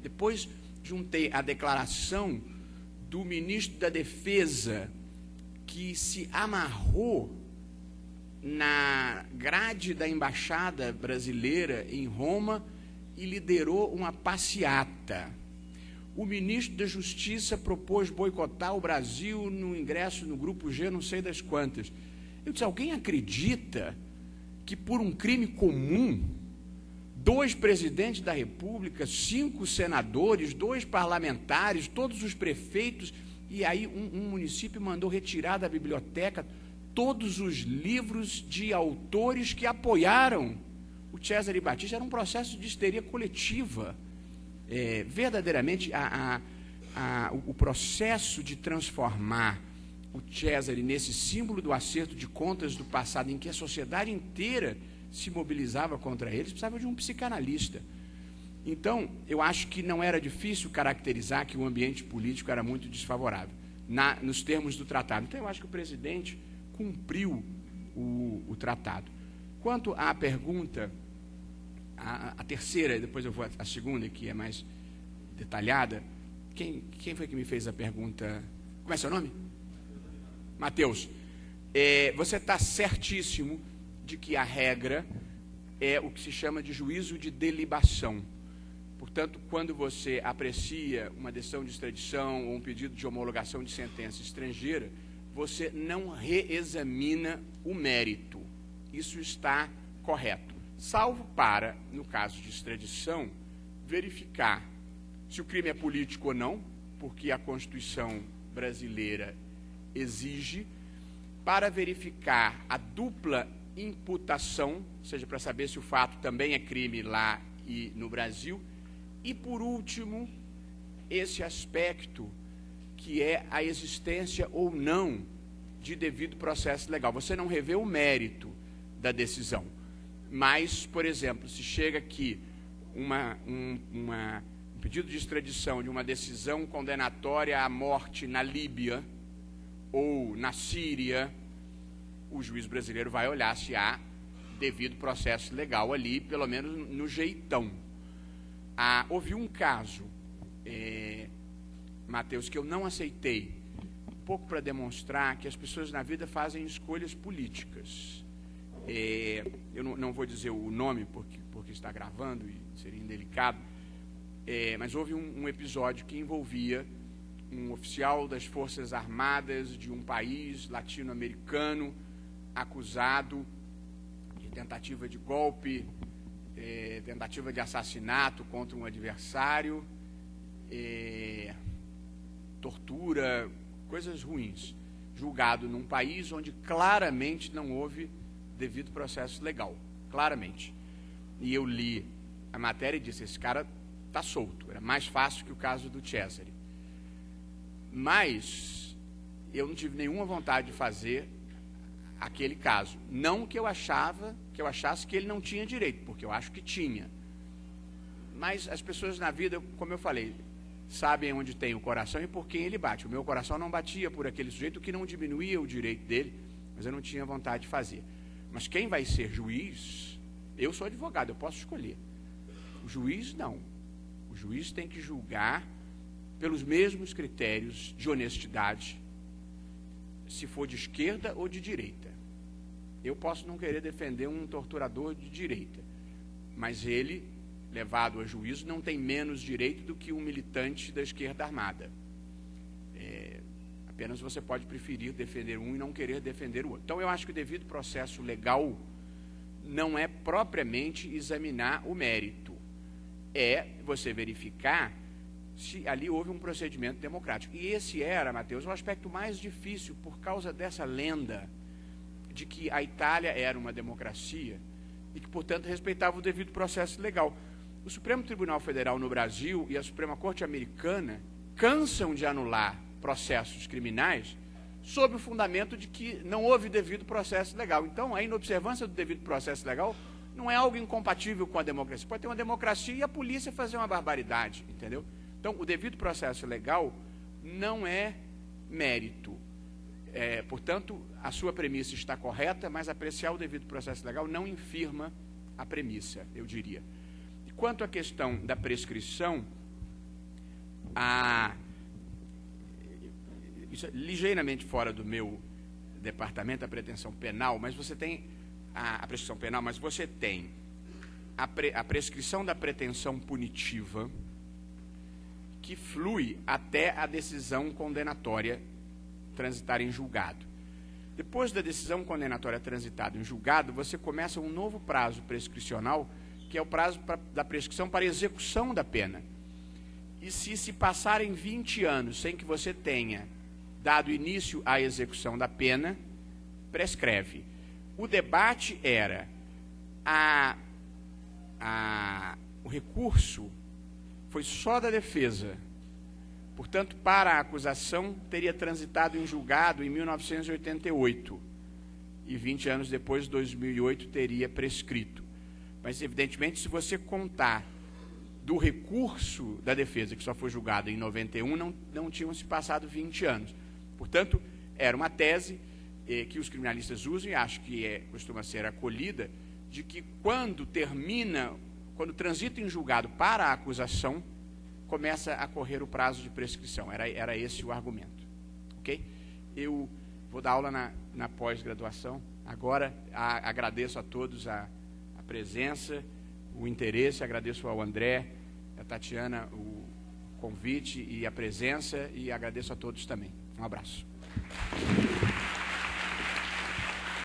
Depois juntei a declaração do ministro da Defesa, que se amarrou na grade da embaixada brasileira em Roma e liderou uma passeata. O ministro da Justiça propôs boicotar o Brasil no ingresso no Grupo G, não sei das quantas. Eu disse, alguém acredita que por um crime comum, 2 presidentes da República, 5 senadores, 2 parlamentares, todos os prefeitos, e aí um município mandou retirar da biblioteca todos os livros de autores que apoiaram o Cesare Battisti? Era um processo de histeria coletiva. Verdadeiramente, o processo de transformar o Cesare nesse símbolo do acerto de contas do passado, em que a sociedade inteira se mobilizava contra eles, precisava de um psicanalista. Então, eu acho que não era difícil caracterizar que o ambiente político era muito desfavorável, nos termos do tratado. Então, eu acho que o presidente cumpriu o tratado. Quanto à pergunta, a terceira, depois eu vou à segunda, que é mais detalhada. Quem foi que me fez a pergunta? Como é seu nome? Matheus. Você está certíssimo de que a regra é o que se chama de juízo de delibação. Portanto, quando você aprecia uma decisão de extradição ou um pedido de homologação de sentença estrangeira, você não reexamina o mérito. Isso está correto. Salvo para, no caso de extradição, verificar se o crime é político ou não, porque a Constituição brasileira exige, para verificar a dupla imputação, ou seja, para saber se o fato também é crime lá e no Brasil, e, por último, esse aspecto que é a existência ou não de devido processo legal. Você não revê o mérito da decisão, mas, por exemplo, se chega aqui um pedido de extradição de uma decisão condenatória à morte na Líbia ou na Síria, o juiz brasileiro vai olhar se há devido processo legal ali, pelo menos no jeitão. Houve um caso, Matheus, que eu não aceitei, um pouco para demonstrar que as pessoas na vida fazem escolhas políticas. Eu não vou dizer o nome porque está gravando e seria indelicado, mas houve um episódio que envolvia um oficial das Forças Armadas de um país latino-americano acusado de tentativa de golpe, tentativa de assassinato contra um adversário, tortura, coisas ruins. julgado num país onde claramente não houve devido processo legal, claramente. E eu li a matéria e disse, esse cara está solto, era mais fácil que o caso do Cesare. Mas eu não tive nenhuma vontade de fazer aquele caso. Não que eu achasse que ele não tinha direito, porque eu acho que tinha. Mas as pessoas na vida, como eu falei, sabem onde tem o coração e por quem ele bate. O meu coração não batia por aquele sujeito, o que não diminuía o direito dele, mas eu não tinha vontade de fazer. Mas quem vai ser juiz, eu sou advogado, eu posso escolher. O juiz não. O juiz tem que julgar pelos mesmos critérios de honestidade, se for de esquerda ou de direita. Eu posso não querer defender um torturador de direita, mas ele, levado a juízo, não tem menos direito do que um militante da esquerda armada. Apenas você pode preferir defender um e não querer defender o outro. Então, eu acho que o devido processo legal não é propriamente examinar o mérito. É você verificar se ali houve um procedimento democrático. E esse era, Matheus, o aspecto mais difícil por causa dessa lenda de que a Itália era uma democracia e que, portanto, respeitava o devido processo legal. O Supremo Tribunal Federal no Brasil e a Suprema Corte Americana cansam de anular processos criminais sob o fundamento de que não houve devido processo legal. Então, a inobservância do devido processo legal não é algo incompatível com a democracia. Pode ter uma democracia e a polícia fazer uma barbaridade, entendeu? Então, o devido processo legal não é mérito. Portanto, a sua premissa está correta, mas apreciar o devido processo legal não infirma a premissa, eu diria. E quanto à questão da prescrição, isso é ligeiramente fora do meu departamento, a pretensão penal, mas você tem a prescrição penal, mas você tem a prescrição da pretensão punitiva, que flui até a decisão condenatória transitar em julgado. Depois da decisão condenatória transitada em julgado, você começa um novo prazo prescricional, que é o prazo da prescrição para execução da pena. E se passarem 20 anos sem que você tenha dado início à execução da pena, prescreve. O debate era o recurso foi só da defesa. Portanto, para a acusação, teria transitado em julgado em 1988. E 20 anos depois, 2008, teria prescrito. Mas, evidentemente, se você contar do recurso da defesa, que só foi julgado em 91, não tinham se passado 20 anos. Portanto, era uma tese que os criminalistas usam, e acho que costuma ser acolhida, de que quando transita em julgado para a acusação, começa a correr o prazo de prescrição. Era esse o argumento. Ok? Eu vou dar aula na pós-graduação. Agora, agradeço a todos a presença, o interesse, agradeço ao André, a Tatiana, o convite e a presença, e agradeço a todos também. Um abraço.